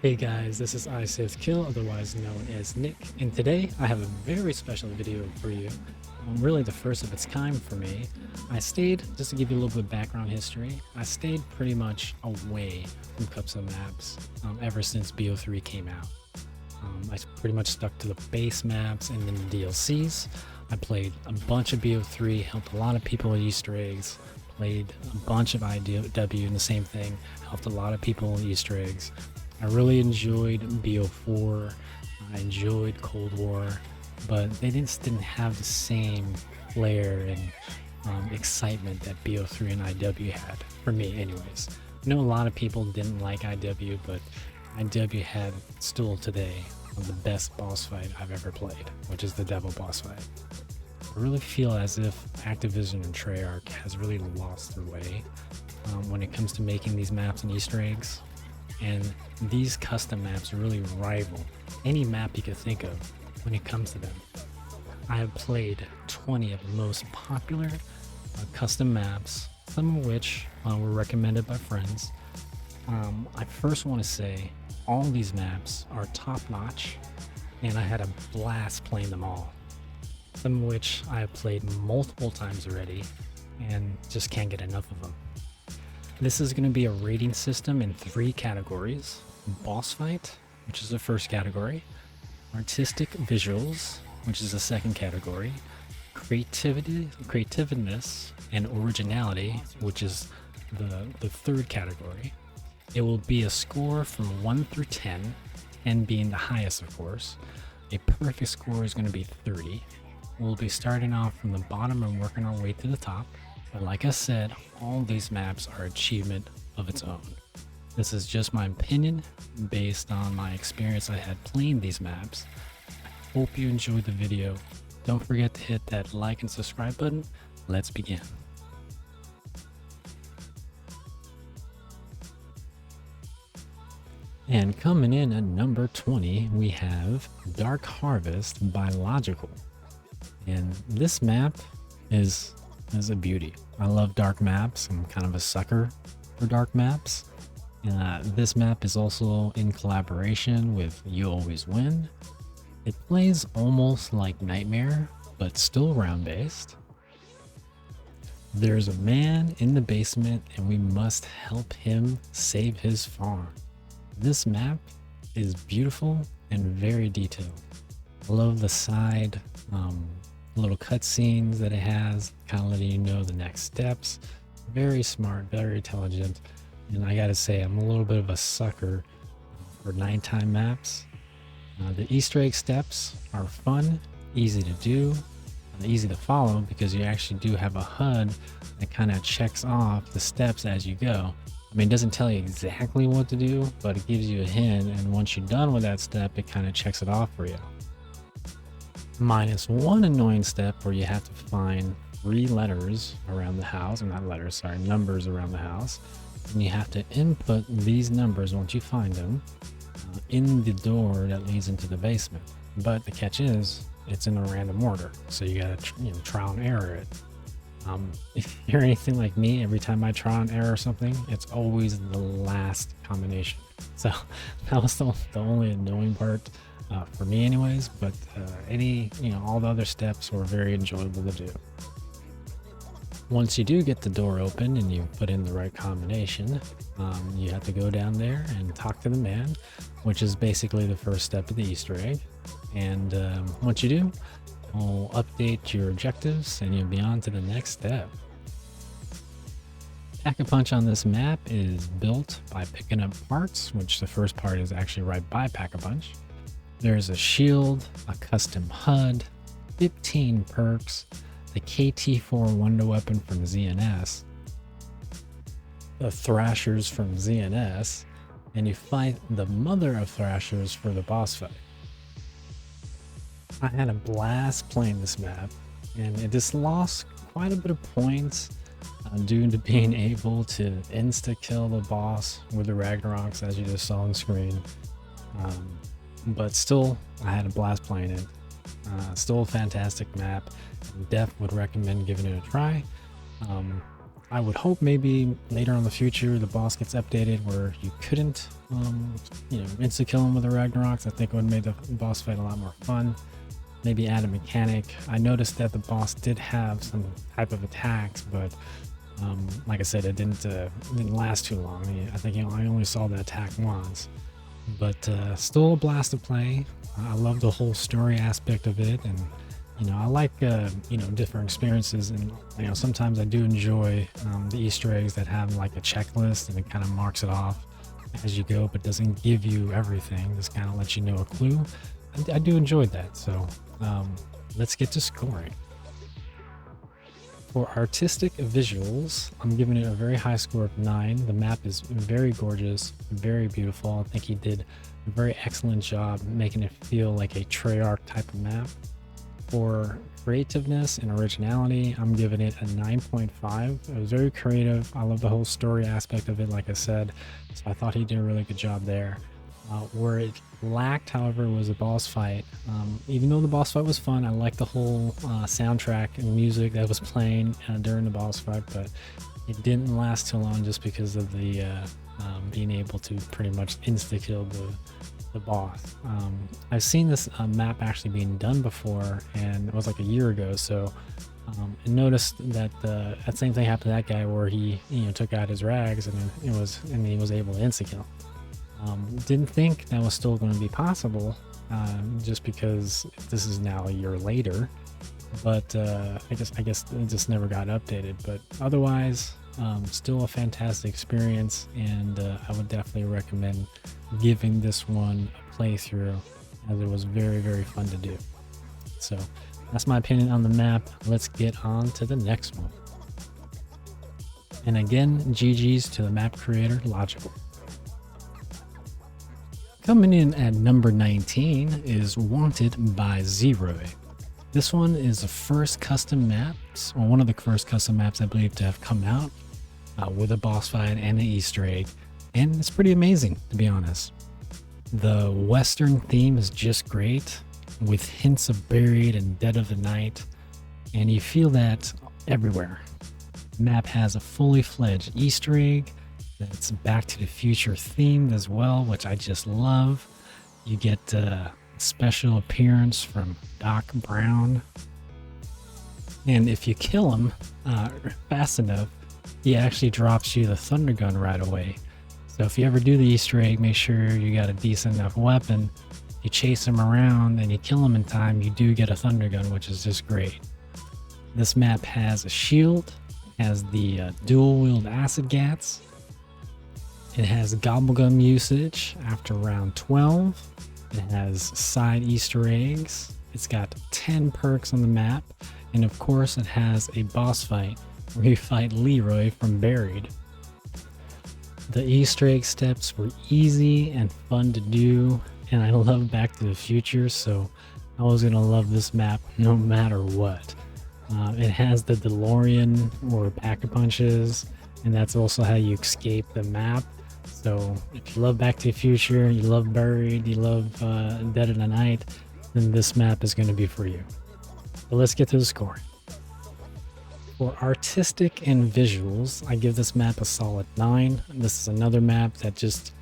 Hey guys, this is iSafeKill, otherwise known as Nick, and today I have a very special video for you. Really the first of its kind for me. Just to give you a little bit of background history, I stayed pretty much away from custom maps ever since BO3 came out. I pretty much stuck to the base maps and then the DLCs. I played a bunch of BO3, helped a lot of people with Easter eggs, played a bunch of IW and the same thing, helped a lot of people with Easter eggs. I really enjoyed BO4, I enjoyed Cold War, but they just didn't have the same flair and excitement that BO3 and IW had, for me anyways. I know a lot of people didn't like IW, but IW had still today one of the best boss fight I've ever played, which is the Devil boss fight. I really feel as if Activision and Treyarch has really lost their way when it comes to making these maps and Easter eggs. And these custom maps really rival any map you could think of when it comes to them. I have played 20 of the most popular custom maps, some of which were recommended by friends. I first want to say all these maps are top notch, and I had a blast playing them all. Some of which I have played multiple times already and just can't get enough of them. This is going to be a rating system in 3 categories: boss fight, which is the first category; artistic visuals, which is the second category; creativeness, and originality, which is the third category. It will be a score from 1 through 10, 10 being the highest, of course. A perfect score is going to be 30. We'll be starting off from the bottom and working our way to the top. But like I said, all these maps are achievement of its own. This is just my opinion based on my experience I had playing these maps. I hope you enjoyed the video. Don't forget to hit that like and subscribe button. Let's begin. And coming in at number 20, we have Dark Harvest Biological. And this map is a beauty. I love dark maps. I'm kind of a sucker for dark maps. This map is also in collaboration with You Always Win. It plays almost like Nightmare, but still round based. There's a man in the basement and we must help him save his farm. This map is beautiful and very detailed. I love the side little cutscenes that it has, kind of letting you know the next steps. Very smart, very intelligent, and I gotta say, I'm a little bit of a sucker for nighttime maps. The Easter egg steps are fun, easy to do, easy to follow, because you actually do have a HUD that kind of checks off the steps as you go. I mean, it doesn't tell you exactly what to do, but it gives you a hint, and once you're done with that step, it kind of checks it off for you. Minus one annoying step where you have to find 3 letters around the house, or not letters, sorry, numbers around the house. And you have to input these numbers once you find them in the door that leads into the basement. But the catch is, it's in a random order, so you gotta trial and error it. If you're anything like me, every time I try and error something, it's always the last combination. So that was the only annoying part. For me anyways, but all the other steps were very enjoyable to do. Once you do get the door open and you put in the right combination, you have to go down there and talk to the man, which is basically the first step of the Easter egg. And once you do, I'll update your objectives and you'll be on to the next step. Pack-a-Punch on this map is built by picking up parts, which the first part is actually right by Pack-a-Punch. There's a shield, a custom HUD, 15 perks, the KT4 wonder weapon from ZNS, the Thrashers from ZNS, and you fight the mother of Thrashers for the boss fight. I had a blast playing this map, and it just lost quite a bit of points due to being able to insta-kill the boss with the Ragnaroks, as you just saw on screen. But still, I had a blast playing it. Still a fantastic map. Def would recommend giving it a try. I would hope maybe later on in the future the boss gets updated where you couldn't, insta kill him with the Ragnaroks. I think it would have made the boss fight a lot more fun. Maybe add a mechanic. I noticed that the boss did have some type of attacks, but like I said, it didn't last too long. I think I only saw the attack once, but still a blast to play. I love the whole story aspect of it, and I like different experiences, and sometimes I do enjoy the Easter eggs that have like a checklist and it kind of marks it off as you go, but doesn't give you everything. Just kind of lets you know a clue. I do enjoy that. So let's get to scoring. For artistic visuals, I'm giving it a very high score of 9. The map is very gorgeous, very beautiful. I think he did a very excellent job making it feel like a Treyarch type of map. For creativeness and originality, I'm giving it a 9.5. It was very creative. I love the whole story aspect of it, like I said. So I thought he did a really good job there. Where it lacked, however, was a boss fight. Even though the boss fight was fun, I liked the whole soundtrack and music that was playing during the boss fight, but it didn't last too long just because of the being able to pretty much insta-kill the boss. I've seen this map actually being done before, and it was like a year ago, so I noticed that that same thing happened to that guy where he took out his rags and he was able to insta-kill. Didn't think that was still going to be possible, just because this is now a year later, but I guess it just never got updated. But otherwise, still a fantastic experience, and I would definitely recommend giving this one a playthrough, as it was very, very fun to do. So that's my opinion on the map. Let's get on to the next one. And again, GG's to the map creator, Logical. Coming in at number 19 is Wanted by Zeroy. This one is the first custom maps, or one of the first custom maps I believe to have come out with a boss fight and an Easter egg, and it's pretty amazing, to be honest. The Western theme is just great, with hints of Buried and Dead of the Night, and you feel that everywhere. The map has a fully fledged Easter egg that's Back to the Future themed as well, which I just love. You get a special appearance from Doc Brown, and if you kill him fast enough, he actually drops you the Thunder Gun right away. So if you ever do the Easter egg, make sure you got a decent enough weapon. You chase him around and you kill him in time, you do get a Thunder Gun, which is just great. This map has a shield, has the dual wield acid gats. It has gobblegum usage after round 12. It has side Easter eggs. It's got 10 perks on the map. And of course, it has a boss fight where you fight Leroy from Buried. The Easter egg steps were easy and fun to do, and I love Back to the Future, so I was going to love this map no matter what. It has the DeLorean or Pack-a-Punches, and that's also how you escape the map. So if you love Back to the Future, you love Buried, you love Dead of the Night, then this map is going to be for you. But let's get to the scoring. For artistic and visuals, I give this map a solid 9. This is another map that just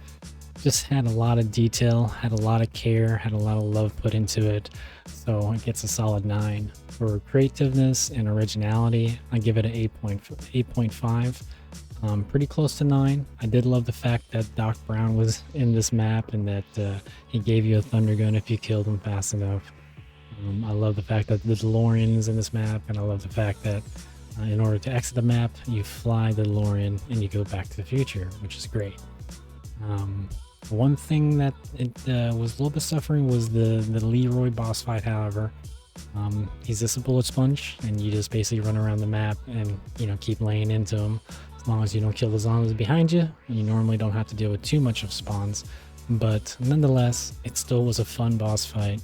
had a lot of detail, had a lot of care, had a lot of love put into it. So it gets a solid 9. For creativeness and originality, I give it an 8.5. Pretty close to 9. I did love the fact that Doc Brown was in this map and that he gave you a Thunder Gun if you killed him fast enough. I love the fact that the DeLorean is in this map, and I love the fact that in order to exit the map, you fly the DeLorean and you go back to the future, which is great. One thing that it was a little bit suffering was the Leroy boss fight, however. He's just a bullet sponge, and you just basically run around the map and keep laying into him. As long as you don't kill the zombies behind you, you normally don't have to deal with too much of spawns. But nonetheless, it still was a fun boss fight.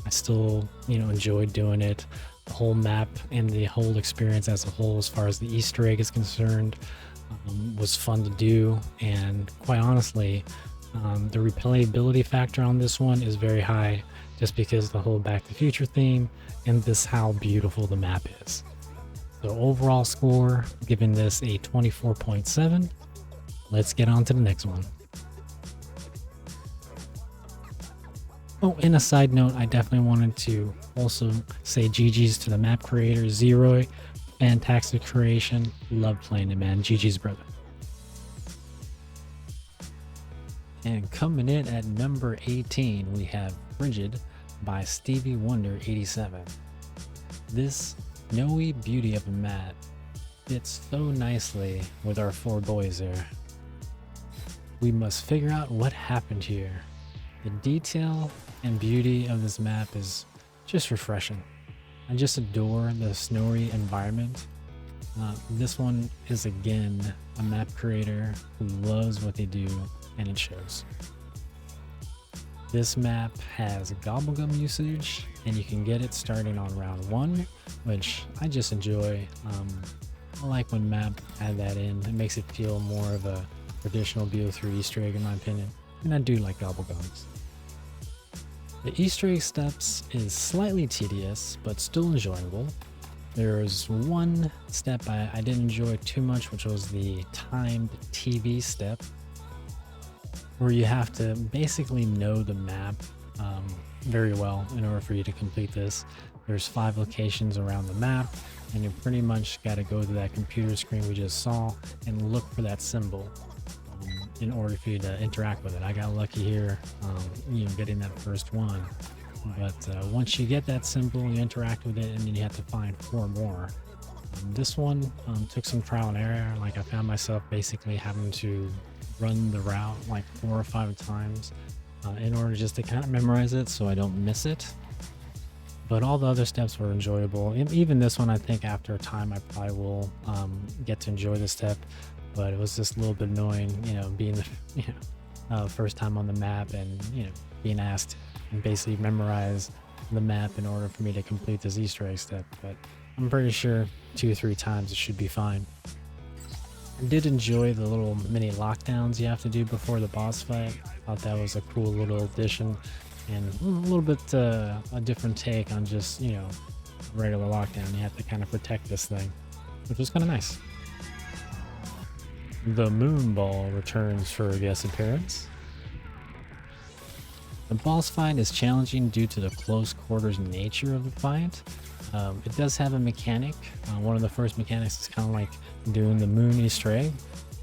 I still enjoyed doing it. The whole map and the whole experience as a whole, as far as the Easter egg is concerned, was fun to do. And quite honestly, the replayability factor on this one is very high, just because the whole Back to the Future theme and how beautiful the map is. So overall score, giving this a 24.7. Let's get on to the next one. Oh, and a side note, I definitely wanted to also say GG's to the map creator, Zeroy. Fantastic creation. Love playing it, man. GG's, brother. And coming in at number 18, we have Frigid by Stevie Wonder 87. This snowy beauty of a map fits so nicely with our four boys there. We must figure out what happened here. The detail and beauty of this map is just refreshing. I just adore the snowy environment. This one is again a map creator who loves what they do, and it shows. This map has Gobblegum usage, and you can get it starting on round 1, which I just enjoy. I like when map add that in. It makes it feel more of a traditional BO3 Easter egg in my opinion, and I do like Gobblegums. The Easter egg steps is slightly tedious, but still enjoyable. There's one step I didn't enjoy too much, which was the timed TV step, where you have to basically know the map very well in order for you to complete this. There's 5 locations around the map, and you pretty much got to go to that computer screen we just saw and look for that symbol in order for you to interact with it. I got lucky here, getting that first one. But once you get that symbol, you interact with it, and then you have to find 4 more. This one took some trial and error. Like I found myself basically having to run the route like 4 or 5 times in order just to kind of memorize it so I don't miss it. But all the other steps were enjoyable. Even this one, I think after a time I probably will get to enjoy the step. But it was just a little bit annoying, being the first time on the map and being asked to basically memorize the map in order for me to complete this Easter egg step. But I'm pretty sure 2 or 3 times it should be fine. I did enjoy the little mini lockdowns you have to do before the boss fight. Thought that was a cool little addition and a little bit a different take on just regular lockdown. You have to kind of protect this thing, which was kind of nice. The Moon Ball returns for a guest appearance. The boss fight is challenging due to the close quarters nature of the fight. It does have a mechanic. One of the first mechanics is kind of like doing the moon Easter egg,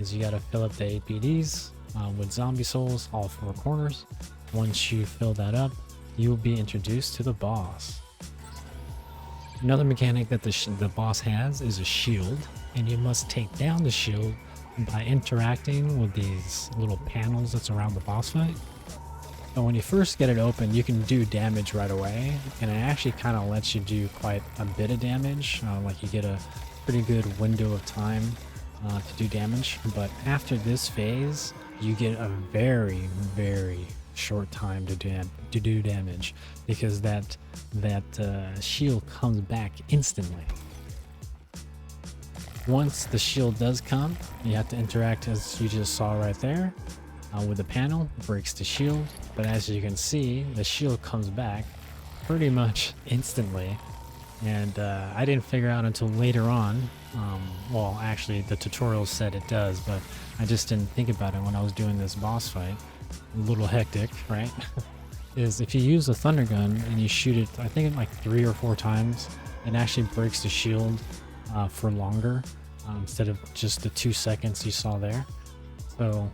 is you got to fill up the APDs with zombie souls, all 4 corners. Once you fill that up, you will be introduced to the boss. Another mechanic that the boss has is a shield, and you must take down the shield by interacting with these little panels that's around the boss fight. But when you first get it open, you can do damage right away, and it actually kind of lets you do quite a bit of damage. Like you get a pretty good window of time to do damage. But after this phase, you get a very, very short time to do damage, because that shield comes back instantly. Once the shield does come, you have to interact as you just saw right there with the panel, breaks the shield. But as you can see, the shield comes back pretty much instantly. And I didn't figure out until later on, well actually the tutorial said it does, but I just didn't think about it when I was doing this boss fight. A little hectic, right? Is if you use a thunder gun and you shoot it, I think like 3 or 4 times, it actually breaks the shield for longer instead of just the 2 seconds you saw there. So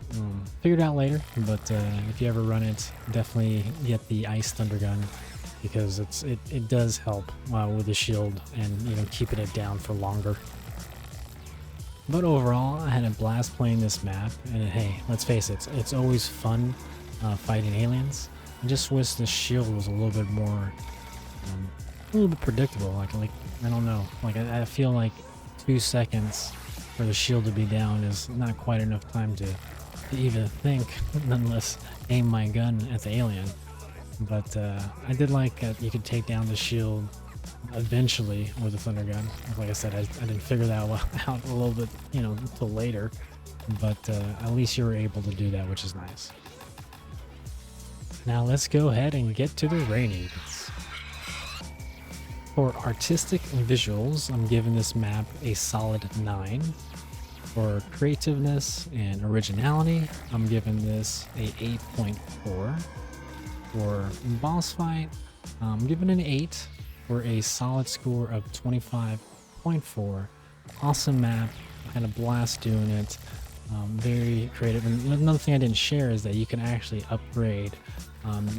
figured out later, but if you ever run it, definitely get the ice thunder gun, because it does help with the shield and keeping it down for longer. But overall, I had a blast playing this map, and hey, let's face it, it's always fun fighting aliens. I just wish the shield was a little bit more, a little bit predictable. Like I don't know, like I feel like 2 seconds for the shield to be down is not quite enough time to even think, nonetheless aim my gun at the alien. But I did like you could take down the shield eventually with a thunder gun. Like I said, I didn't figure that out a little bit, until later, but at least you were able to do that, which is nice. Now let's go ahead and get to the ratings. For artistic and visuals, I'm giving this map a solid 9. For creativeness and originality, I'm giving this a 8.4. For boss fight, I'm giving it an 8 for a solid score of 25.4. Awesome map. I had a blast doing it. Very creative. And another thing I didn't share is that you can actually upgrade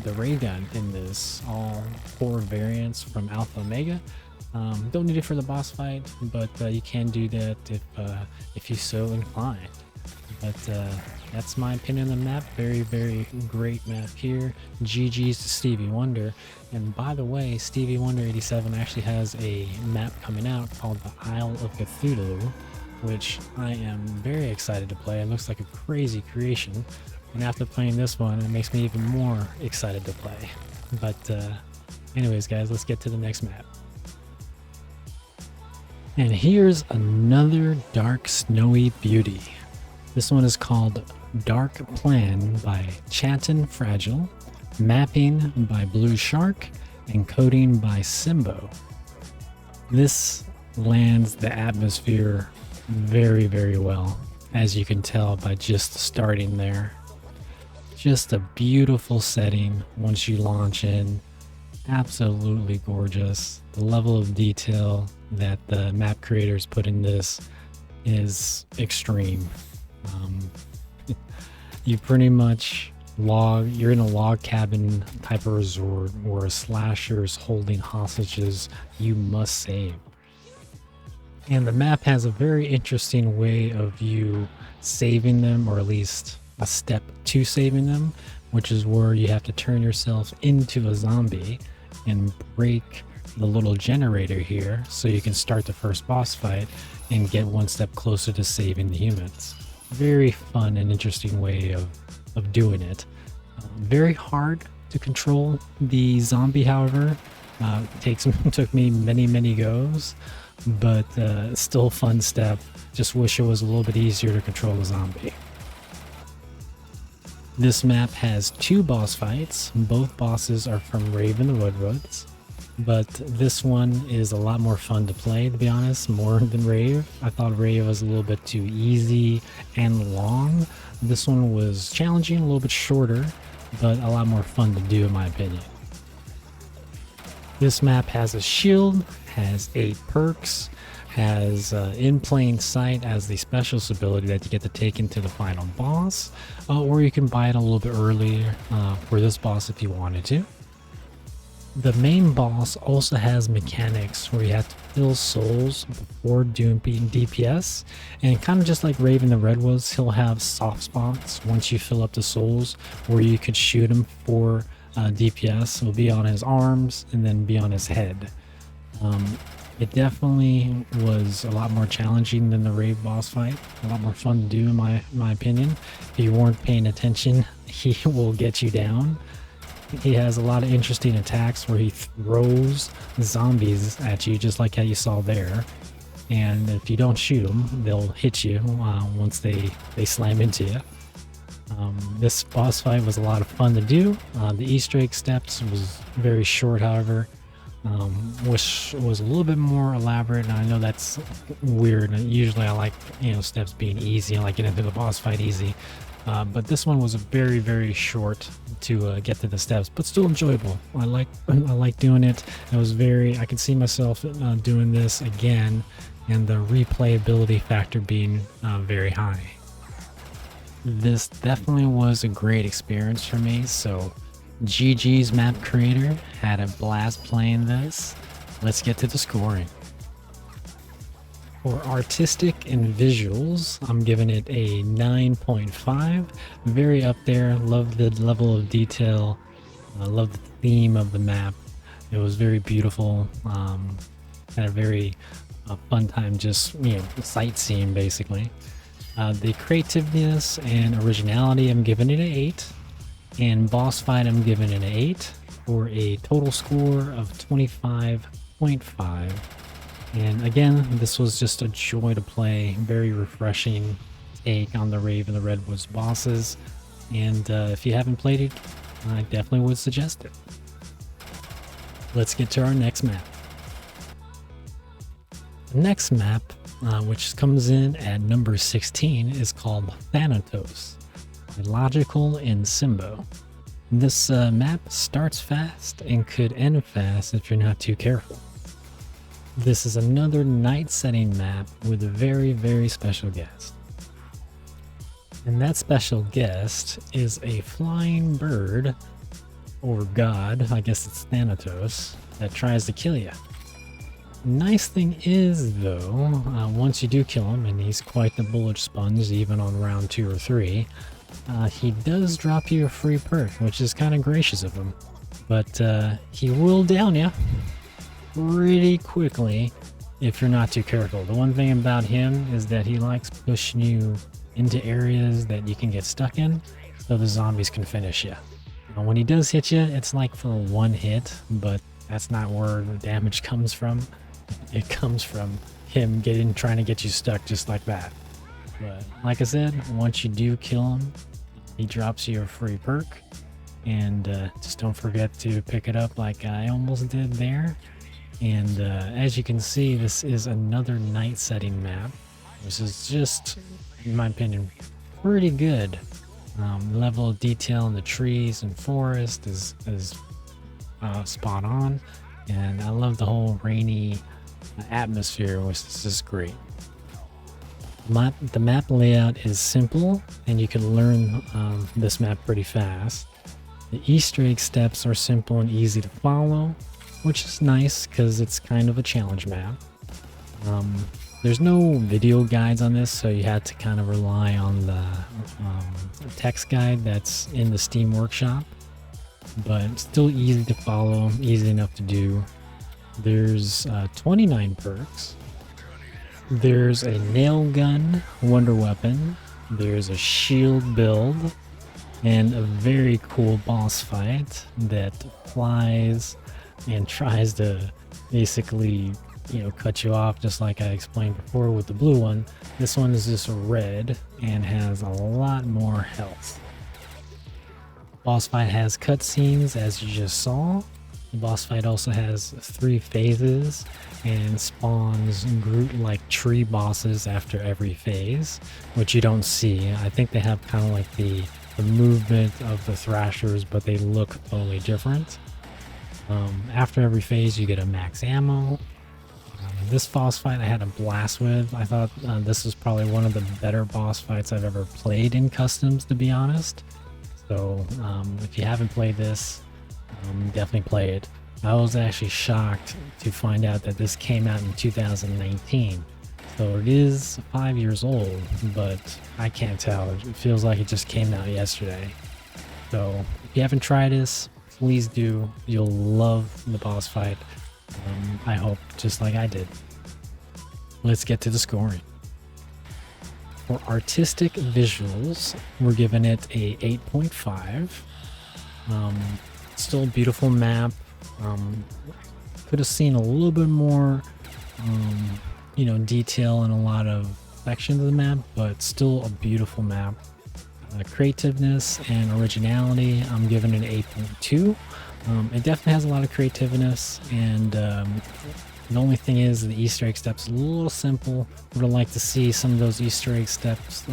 the ray gun in this. All 4 variants from Alpha Omega. Don't need it for the boss fight, but you can do that if you so inclined. But that's my opinion on the map. Very, very great map here. GG's to Stevie Wonder. And by the way, Stevie Wonder 87 actually has a map coming out called the Isle of Cthulhu, which I am very excited to play. It looks like a crazy creation. And after playing this one, it makes me even more excited to play. But anyways, guys, let's get to the next map. And here's another dark, snowy beauty. This one is called Dark Plan by Chanton Fragile, mapping by Blue Shark, and coding by Simbo. This lands the atmosphere very, very well, as you can tell by just starting there. Just a beautiful setting once you launch in. Absolutely gorgeous. The level of detail that the map creators put in this is extreme. You pretty much you're in a log cabin type of resort where slashers holding hostages you must save. And the map has a very interesting way of you saving them, or at least a step to saving them, which is where you have to turn yourself into a zombie and break the little generator here so you can start the first boss fight and get one step closer to saving the humans. Very fun and interesting way of doing it. Very hard to control the zombie, however. Took me many goes, but still fun step. Just wish it was a little bit easier to control the zombie. This map has 2 boss fights. Both bosses are from Rave in the Redwoods, but this one is a lot more fun to play, to be honest, more than Rave. I thought Rave was a little bit too easy and long. This one was challenging, a little bit shorter, but a lot more fun to do in my opinion. This map has a shield, has 8 perks, has in plain sight as the specialist ability that you get to take into the final boss, or you can buy it a little bit earlier for this boss if you wanted to. The main boss also has mechanics where you have to fill souls before doing DPS, and kind of just like Raven the Redwoods, he'll have soft spots once you fill up the souls where you could shoot him for DPS. It'll be on his arms and then be on his head. It definitely was a lot more challenging than the Rave boss fight. A lot more fun to do in my opinion. If you weren't paying attention, he will get you down. He has a lot of interesting attacks where he throws zombies at you, just like how you saw there. And if you don't shoot them, they'll hit you once they slam into you. This boss fight was a lot of fun to do. The Easter egg steps was very short, however. Wish it was a little bit more elaborate, and I know that's weird. Usually I like, steps being easy. I like getting into the boss fight easy. But this one was very short to get to the steps, but still enjoyable. I like doing it. I could see myself doing this again, and the replayability factor being very high. This definitely was a great experience for me, so GG's map creator, had a blast playing this. Let's get to the scoring. For artistic and visuals, I'm giving it a 9.5. Very up there. Love the level of detail. I love the theme of the map. It was very beautiful. Had a very fun time just sightseeing basically. The creativeness and originality, I'm giving it an 8. And boss fight, I'm giving it an 8 for a total score of 25.5. And again, this was just a joy to play. Very refreshing take on the Rave and the Redwoods bosses. And if you haven't played it, I definitely would suggest it. Let's get to our next map. next map, which comes in at number 16, is called Thanatos, Illogical in Simbo. This map starts fast and could end fast if you're not too careful. This is another night setting map with a very, very special guest. And that special guest is a flying bird, or god, I guess it's Thanatos, that tries to kill you. Nice thing is though, once you do kill him, and he's quite the bullet sponge even on round 2 or 3, he does drop you a free perk, which is kind of gracious of him. But he will down you pretty quickly if you're not too careful. The one thing about him is that he likes pushing you into areas that you can get stuck in, so the zombies can finish you. And when he does hit you, it's like for one hit, but that's not where the damage comes from. It comes from him trying to get you stuck just like that. But like I said, once you do kill him, he drops you a free perk, and just don't forget to pick it up like I almost did there. And as you can see, this is another night setting map, which is just, in my opinion, pretty good. The level of detail in the trees and forest is spot on, and I love the whole rainy atmosphere, which is just great. The map layout is simple, and you can learn this map pretty fast. The Easter egg steps are simple and easy to follow, which is nice because it's kind of a challenge map. There's no video guides on this, so you had to kind of rely on the text guide that's in the Steam Workshop, but still easy to follow, easy enough to do. There's 29 perks. There's a nail gun wonder weapon. There's a shield build, and a very cool boss fight that flies and tries to basically, cut you off, just like I explained before with the blue one. This one is just red and has a lot more health. Boss fight has cutscenes, as you just saw. The boss fight also has 3 phases and spawns Groot-like tree bosses after every phase, which you don't see. I think they have kind of like the movement of the Thrashers, but they look totally different. After every phase, you get a max ammo. This boss fight I had a blast with. I thought this was probably one of the better boss fights I've ever played in Customs, to be honest. So if you haven't played this, definitely play it. I was actually shocked to find out that this came out in 2019. So it is 5 years old, but I can't tell. It feels like it just came out yesterday. So if you haven't tried this, please do. You'll love the boss fight. I hope, just like I did. Let's get to the scoring. For artistic visuals, we're giving it a 8.5. Still a beautiful map. Could have seen a little bit more, detail in a lot of sections of the map, but still a beautiful map. Creativeness and originality, I'm giving it an 8.2. It definitely has a lot of creativeness, and the only thing is the Easter egg steps a little simple. Would have liked to see some of those Easter egg steps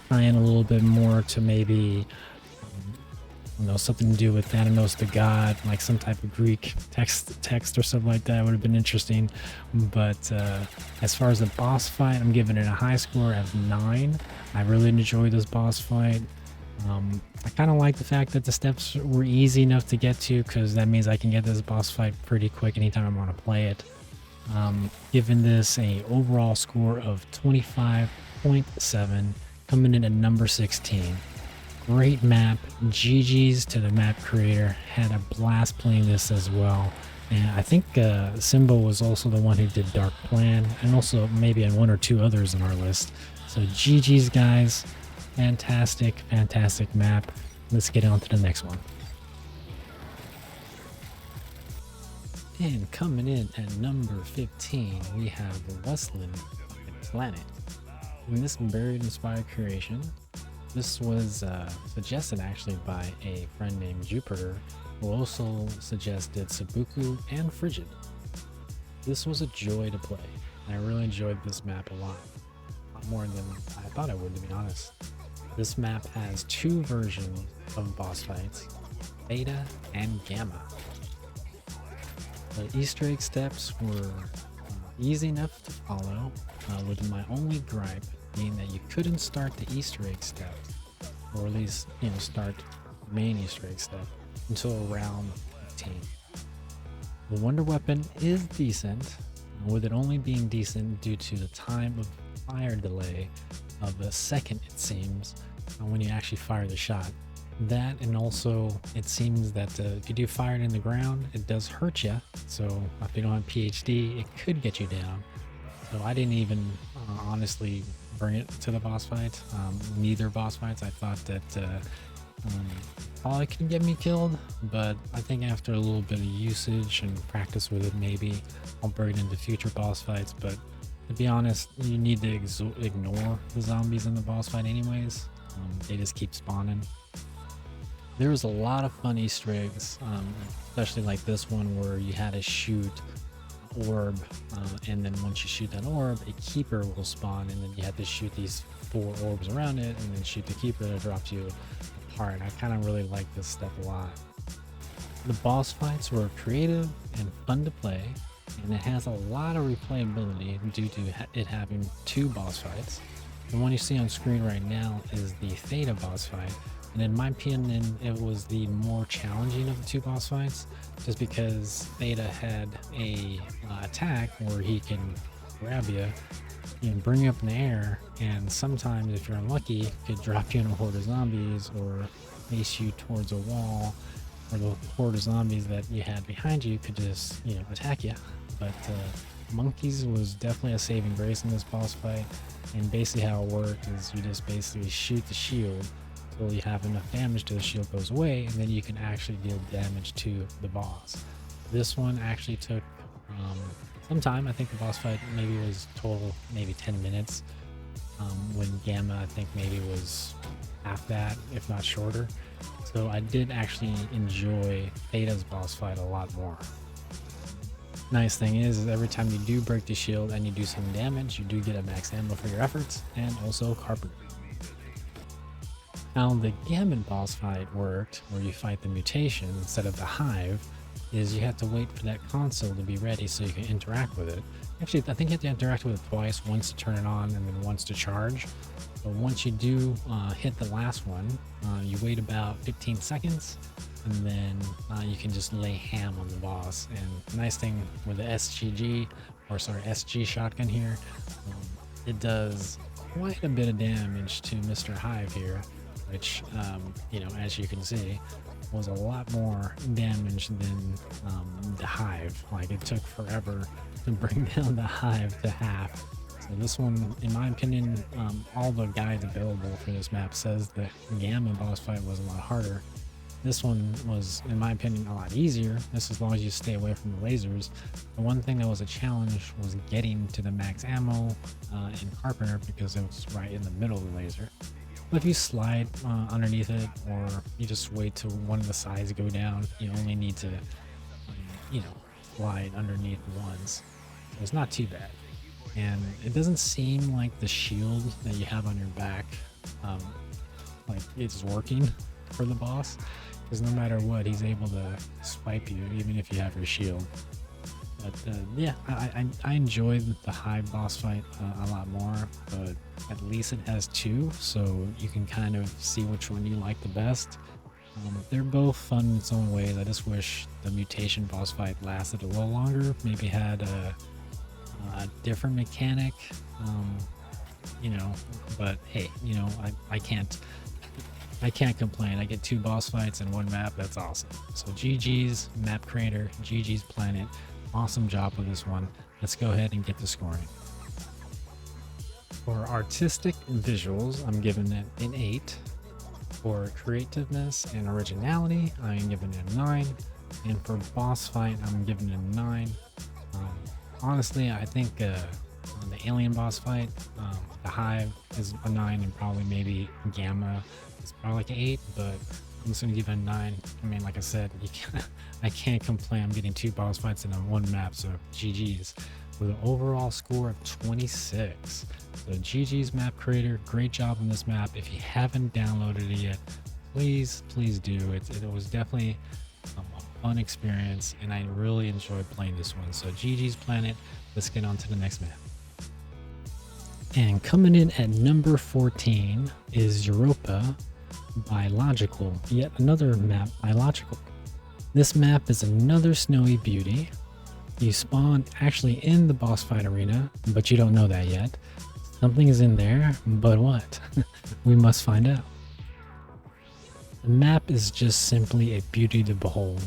tie in a little bit more to maybe something to do with Thanatos the god, like some type of Greek text or something like that would have been interesting. But as far as the boss fight, I'm giving it a high score of 9. I really enjoyed this boss fight. I kind of like the fact that the steps were easy enough to get to, because that means I can get this boss fight pretty quick anytime I want to play it. Giving this a overall score of 25.7, coming in at number 16. Great map. GG's to the map creator. Had a blast playing this as well. And I think Simbo was also the one who did Dark Plan, and also maybe on 1 or 2 others on our list. So GG's, guys. Fantastic map. Let's get on to the next one. And coming in at number 15, we have Westland Planet. In this Buried inspired creation, this was suggested actually by a friend named Jupiter, who also suggested Sabuku and Frigid. This was a joy to play. And I really enjoyed this map a lot more than I thought I would, to be honest. This map has two versions of boss fights, Beta and Gamma. The Easter egg steps were easy enough to follow, with my only gripe being that you couldn't start the Easter egg steps, or at least, start the main Easter egg step until around 15. The Wonder Weapon is decent, with it only being decent due to the time of fire delay of a second, it seems, when you actually fire the shot. That, and also it seems that if you do fire it in the ground, it does hurt you. So if you don't have PhD, it could get you down. So I didn't even honestly bring it to the boss fight. Neither boss fights. I thought that probably could get me killed, but I think after a little bit of usage and practice with it, maybe I'll bring it into future boss fights. But to be honest, you need to ignore the zombies in the boss fight anyways. They just keep spawning. There was a lot of fun Easter eggs, especially like this one where you had to shoot orb, and then once you shoot that orb, a keeper will spawn, and then you had to shoot these 4 orbs around it and then shoot the keeper that drops you apart. I kind of really like this step a lot. The boss fights were creative and fun to play, and it has a lot of replayability due to it having 2 boss fights. The one you see on screen right now is the Theta boss fight, and in my opinion it was the more challenging of the 2 boss fights, just because Theta had a attack where he can grab you and bring you up in the air, and sometimes if you're unlucky could drop you in a horde of zombies or mace you towards a wall, or the horde of zombies that you had behind you could just attack you. But monkeys was definitely a saving grace in this boss fight, and basically how it worked is you just basically shoot the shield until you have enough damage to the shield goes away, and then you can actually deal damage to the boss. This one actually took some time. I think the boss fight maybe was total maybe 10 minutes, when Gamma I think maybe was half that, if not shorter. So I did actually enjoy Theta's boss fight a lot more. Nice thing is every time you do break the shield and you do some damage, you do get a max ammo for your efforts, and also carpet. How the Gamma boss fight worked, where you fight the mutation instead of the hive, is you have to wait for that console to be ready so you can interact with it. Actually, I think you have to interact with it twice, once to turn it on and then once to charge. But once you do hit the last one, you wait about 15 seconds, and then you can just lay ham on the boss. And the nice thing with the SG shotgun here, it does quite a bit of damage to Mr. Hive here, which, as you can see, was a lot more damage than the Hive. Like, it took forever to bring down the Hive to half. So this one, in my opinion, all the guides available for this map says that Gamma boss fight was a lot harder. This one was, in my opinion, a lot easier, just as long as you stay away from the lasers. The one thing that was a challenge was getting to the max ammo in Carpenter, because it was right in the middle of the laser. But if you slide underneath it, or you just wait till one of the sides go down, you only need to, slide underneath once. So it's not too bad. And it doesn't seem like the shield that you have on your back, like it's working for the boss, because no matter what, he's able to swipe you even if you have your shield. But yeah, I enjoyed the Hive boss fight a lot more, but at least it has 2, so you can kind of see which one you like the best. They're both fun in its own ways. I just wish the mutation boss fight lasted a little longer, maybe had a different mechanic, but hey, I can't complain. I get 2 boss fights in one map. That's awesome. So GG's map creator, GG's planet. Awesome job with this one. Let's go ahead and get to scoring. For artistic visuals, I'm giving it an 8. For creativeness and originality, I'm giving it a 9. And for boss fight, I'm giving it a 9. Honestly, I think the alien boss fight, the Hive is a 9, and probably maybe Gamma is probably like an 8, but I'm just gonna give it a 9. I mean, like I said, I can't complain. I'm getting 2 boss fights in one map, so GG's. with an overall score of 26. So GG's map creator, great job on this map. If you haven't downloaded it yet, please do. It was definitely a fun experience, and I really enjoyed playing this one. So GG's Planet, let's get on to the next map. And coming in at number 14 is Europa by Logical, yet another map by Logical. This map is another snowy beauty. You spawn actually in the boss fight arena, but you don't know that yet. Something is in there, but what? We must find out. The map is just simply a beauty to behold.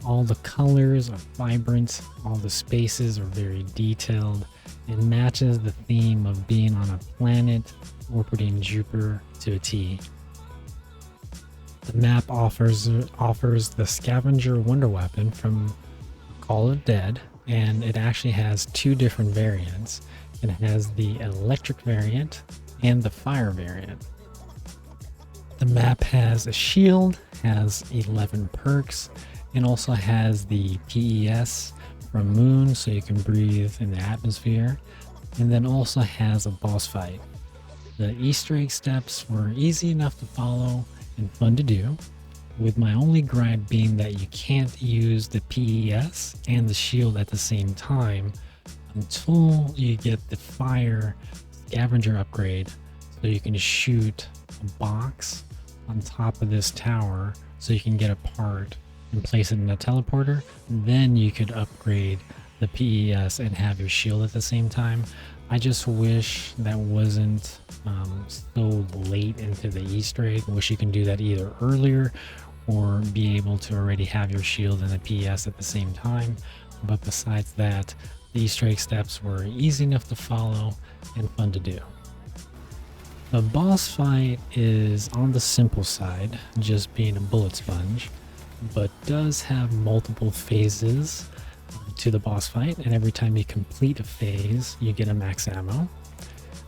All the colors are vibrant, all the spaces are very detailed. It matches the theme of being on a planet orbiting Jupiter to a T. The map offers the Scavenger Wonder Weapon from Call of Dead, and it actually has two different variants. It has the electric variant and the fire variant. The map has a shield, has 11 perks, and also has the PES from Moon, so you can breathe in the atmosphere, and then also has a boss fight. The Easter egg steps were easy enough to follow and fun to do, with my only gripe being that you can't use the PES and the shield at the same time until you get the fire scavenger upgrade, so you can shoot a box on top of this tower so you can get a part and place it in a teleporter. Then you could upgrade the PES and have your shield at the same time. I just wish that wasn't so late into the Easter egg. I wish you can do that either earlier or be able to already have your shield and the PES at the same time. But besides that, the Easter egg steps were easy enough to follow and fun to do. The boss fight is on the simple side, just being a bullet sponge, but does have multiple phases to the boss fight, and every time you complete a phase, you get a max ammo.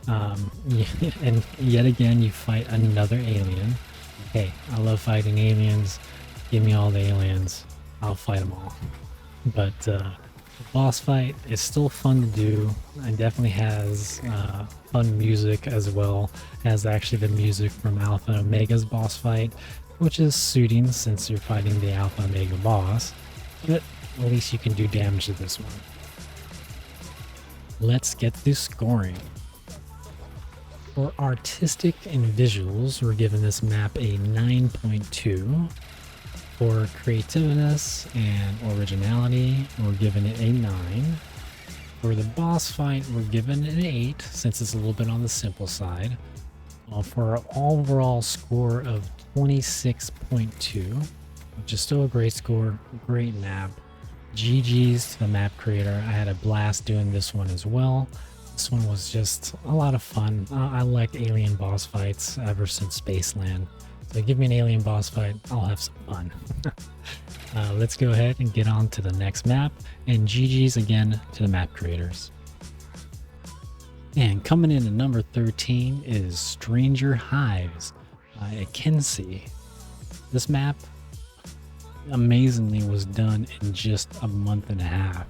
And yet again, you fight another alien. Hey, I love fighting aliens. Give me all the aliens. I'll fight them all. But the boss fight is still fun to do, and definitely has fun music as well as actually the music from Alpha and Omega's boss fight, which is suiting since you're fighting the Alpha and Omega boss, but at least you can do damage to this one. Let's get to scoring. For artistic and visuals, we're giving this map a 9.2. For creativeness and originality, we're giving it a 9. For the boss fight, we're giving it an 8, since it's a little bit on the simple side. For our overall score of 26.2, which is still a great score, great map. GG's to the map creator. I had a blast doing this one as well. This one was just a lot of fun. I like alien boss fights ever since Spaceland. So give me an alien boss fight, I'll have some fun. Let's go ahead and get on to the next map, and GG's again to the map creators. And coming in at number 13 is Stranger Hives by Akensi. This map amazingly was done in just a month and a half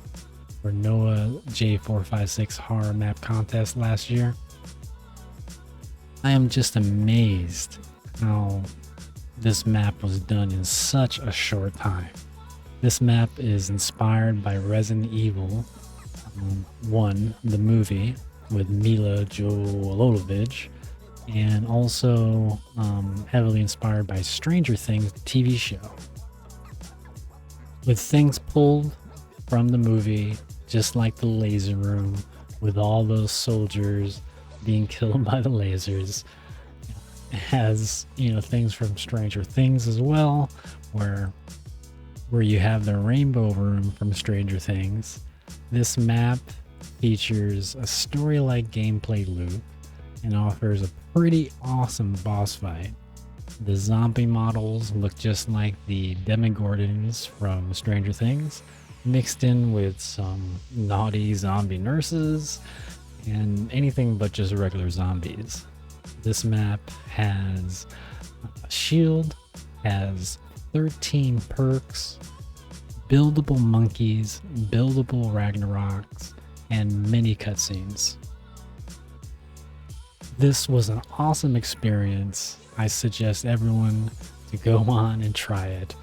for NOAA J456 horror map contest last year. I am just amazed how this map was done in such a short time. This map is inspired by Resident Evil 1, the movie, with Mila Jovovich, and also heavily inspired by Stranger Things TV show, with things pulled from the movie, just like the laser room, with all those soldiers being killed by the lasers. It has, things from Stranger Things as well, where you have the rainbow room from Stranger Things. This map features a story-like gameplay loop and offers a pretty awesome boss fight. The zombie models look just like the Demogorgons from Stranger Things, mixed in with some naughty zombie nurses and anything but just regular zombies. This map has a shield, has 13 perks, buildable monkeys, buildable Ragnaroks, and many cutscenes. This was an awesome experience. I suggest everyone to go on and try it.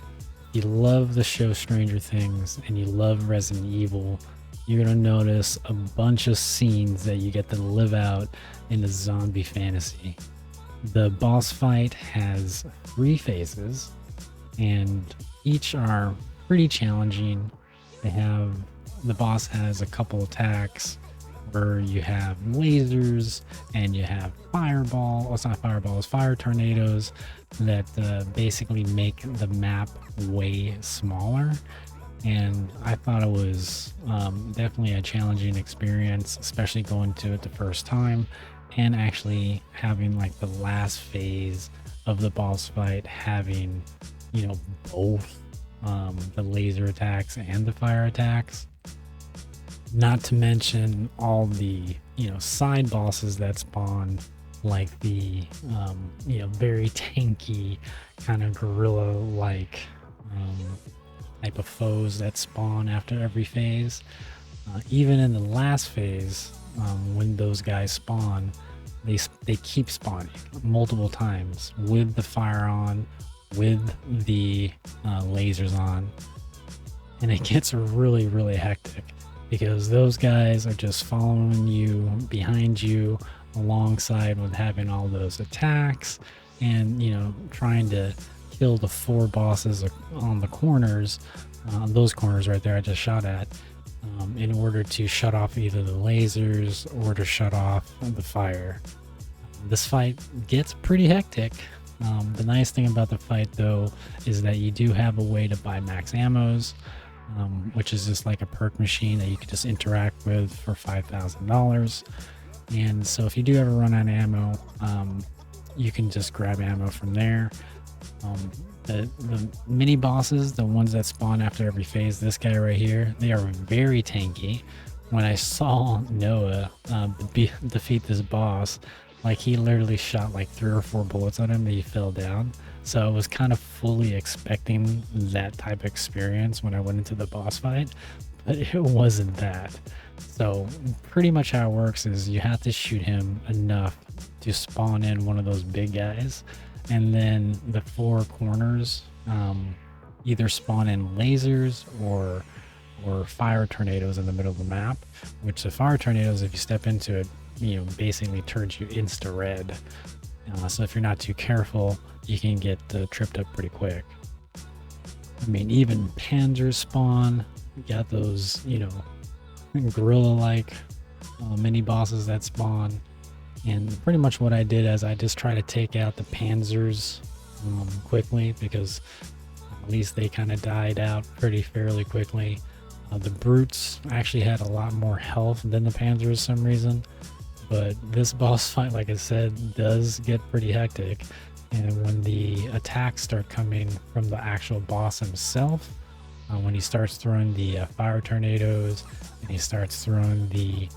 If you love the show Stranger Things and you love Resident Evil, you're going to notice a bunch of scenes that you get to live out in a zombie fantasy. The boss fight has 3 phases, and each are pretty challenging. The boss has a couple attacks where you have lasers and you have fireball. Well, it's not fireball, it's fire tornadoes that basically make the map way smaller. And I thought it was definitely a challenging experience, especially going to it the first time and actually having like the last phase of the boss fight having, you know, both the laser attacks and the fire attacks. Not to mention all the, you know, side bosses that spawn, like the, you know, very tanky kind of gorilla-like type of foes that spawn after every phase. Even in the last phase, when those guys spawn, they keep spawning multiple times with the fire on, with the lasers on, and it gets really, really hectic because those guys are just following you behind you alongside with having all those attacks and, you know, trying to kill the 4 bosses on the corners, those corners right there I just shot at, in order to shut off either the lasers or to shut off the fire. This fight gets pretty hectic. The nice thing about the fight though is that you do have a way to buy max ammos, which is just like a perk machine that you can just interact with for $5,000. And so if you do ever run out of ammo, you can just grab ammo from there. The mini bosses, the ones that spawn after every phase, this guy right here, they are very tanky. When I saw Noah defeat this boss, like he literally shot like 3 or 4 bullets at him and he fell down. So I was kind of fully expecting that type of experience when I went into the boss fight, but it wasn't that. So pretty much how it works is you have to shoot him enough to spawn in one of those big guys, and then the 4 corners either spawn in lasers or fire tornadoes in the middle of the map, which the fire tornadoes, if you step into it, you know, basically turns you insta red. So if you're not too careful, you can get tripped up pretty quick. I mean, even panzers spawn. You got those, you know, gorilla-like mini bosses that spawn. And pretty much what I did is I just try to take out the panzers quickly, because at least they kind of died out fairly quickly. The brutes actually had a lot more health than the panzers for some reason, but this boss fight, like I said, does get pretty hectic. And when the attacks start coming from the actual boss himself, when he starts throwing the fire tornadoes and he starts throwing the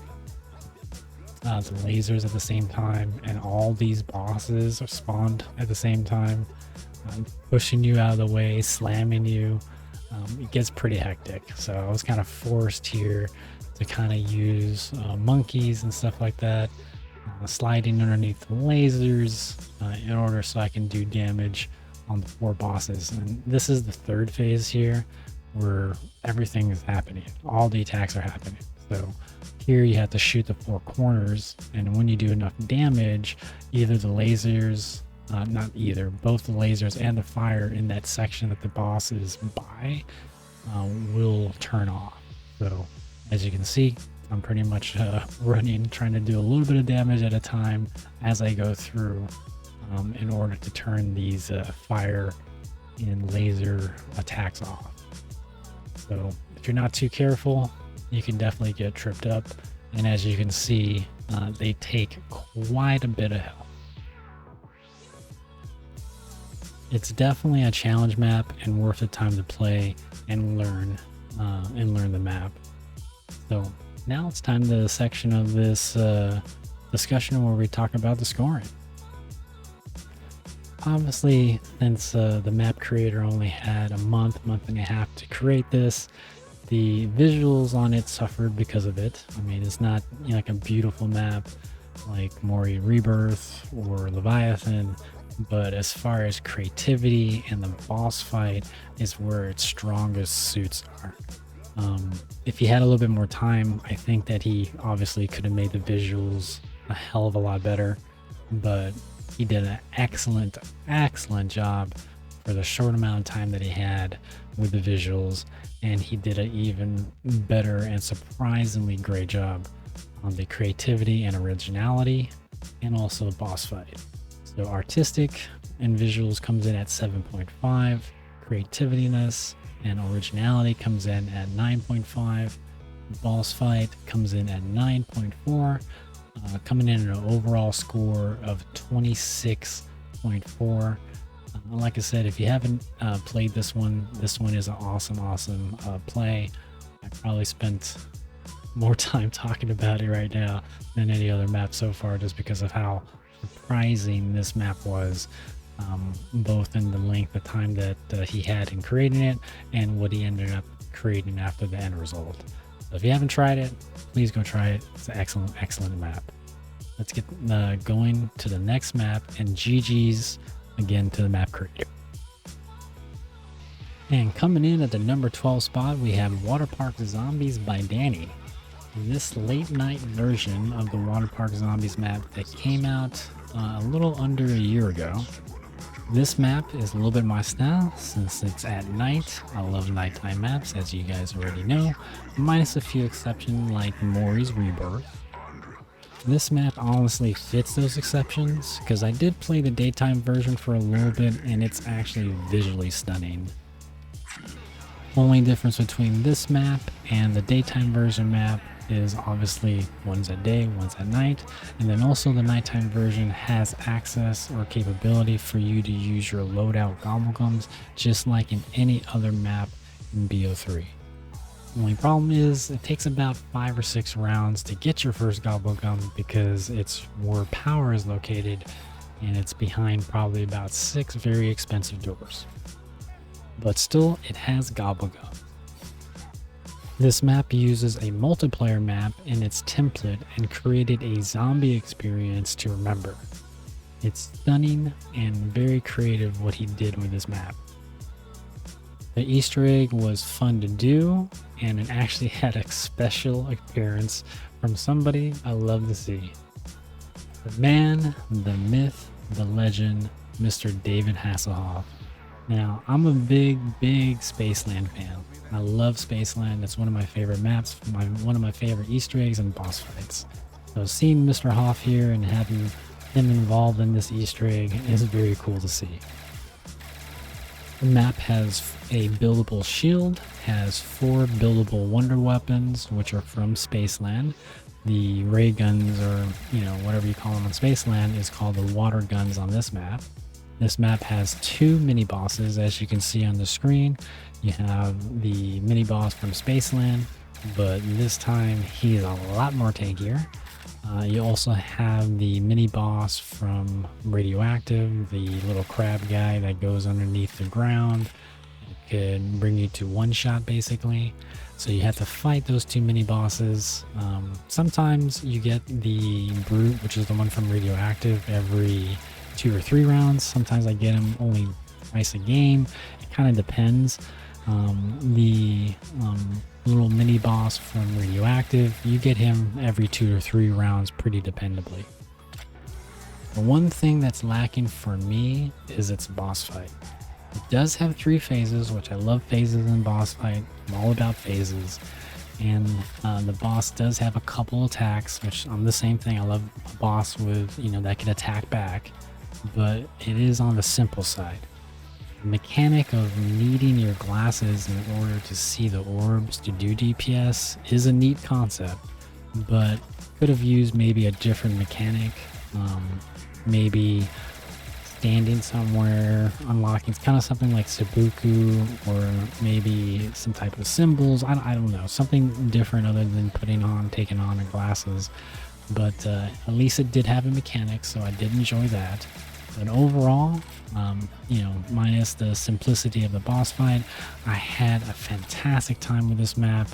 lasers at the same time, and all these bosses are spawned at the same time, pushing you out of the way, slamming you, it gets pretty hectic. So I was kind of forced here to kind of use monkeys and stuff like that, sliding underneath the lasers in order so I can do damage on the 4 bosses. And this is the 3rd phase here where everything is happening. All the attacks are happening. So here you have to shoot the 4 corners, and when you do enough damage, either the lasers, both the lasers and the fire in that section that the boss is by will turn off. So as you can see, I'm pretty much running, trying to do a little bit of damage at a time as I go through, in order to turn these fire and laser attacks off. So if you're not too careful, you can definitely get tripped up. And as you can see, they take quite a bit of health. It's definitely a challenge map and worth the time to play and learn the map. So now it's time to the section of this discussion where we talk about the scoring. Obviously, since the map creator only had a month and a half to create this, The visuals on it suffered because of it. I mean, it's not, you know, like a beautiful map like Mori Rebirth or Leviathan, but as far as creativity and the boss fight is where its strongest suits are. If he had a little bit more time, I think that he obviously could have made the visuals a hell of a lot better, but he did an excellent job for the short amount of time that he had with the visuals, and he did an even better and surprisingly great job on the creativity and originality, and also the boss fight. So artistic and visuals comes in at 7.5, creativityness and originality comes in at 9.5, boss fight comes in at 9.4, coming in at an overall score of 26.4. Like I said, if you haven't played this one is an awesome play. I probably spent more time talking about it right now than any other map so far, just because of how surprising this map was, both in the length of time that he had in creating it and what he ended up creating after the end result. So if you haven't tried it, please go try it. It's an excellent map. Let's get going to the next map, and GG's again to the map creator. And coming in at the number 12 spot, we have Water Park Zombies by Danny. This late night version of the Water Park Zombies map that came out a little under a year ago. This map is a little bit my style since it's at night. I love nighttime maps, as you guys already know, minus a few exceptions like Mori's Rebirth. This map honestly fits those exceptions because I did play the daytime version for a little bit and it's actually visually stunning. Only difference between this map and the daytime version map is obviously one's at day, one's at night, and then also the nighttime version has access or capability for you to use your loadout Gobblegums just like in any other map in BO3. The only problem is it takes about 5 or 6 rounds to get your first Gobblegum because it's where power is located and it's behind probably about 6 very expensive doors. But still, it has Gobblegum. This map uses a multiplayer map in its template and created a zombie experience to remember. It's stunning and very creative what he did with this map. The Easter egg was fun to do, and it actually had a special appearance from somebody I love to see. The man, the myth, the legend, Mr. David Hasselhoff. Now, I'm a big Spaceland fan. I love Spaceland. It's one of my favorite maps, one of my favorite Easter eggs and boss fights. So seeing Mr. Hoff here and having him involved in this Easter egg is very cool to see. The map has a buildable shield, has 4 buildable wonder weapons, which are from Spaceland. The ray guns, or whatever you call them on Spaceland, is called the water guns on this map. This map has 2 mini bosses, as you can see on the screen. You have the mini boss from Spaceland, but this time he's a lot more tankier. You also have the mini boss from Radioactive, the little crab guy that goes underneath the ground. It could bring you to one shot basically. So you have to fight those 2 mini bosses. Sometimes you get the brute, which is the one from Radioactive, every 2 or 3 rounds. Sometimes I get him only twice a game. It kind of depends. The little mini boss from Radioactive, you get him every 2 or 3 rounds pretty dependably. The one thing that's lacking for me is its boss fight. It does have 3 phases, which I love phases in boss fight. I'm all about phases. And the boss does have a couple attacks, which I'm the same thing. I love a boss with, that can attack back, but it is on the simple side. The mechanic of needing your glasses in order to see the orbs to do DPS is a neat concept, but could have used maybe a different mechanic. Maybe standing somewhere, unlocking. It's kind of something like Sabuku, or maybe some type of symbols. I don't know, something different other than taking on the glasses. But at least it did have a mechanic, so I did enjoy that. But overall, minus the simplicity of the boss fight, I had a fantastic time with this map,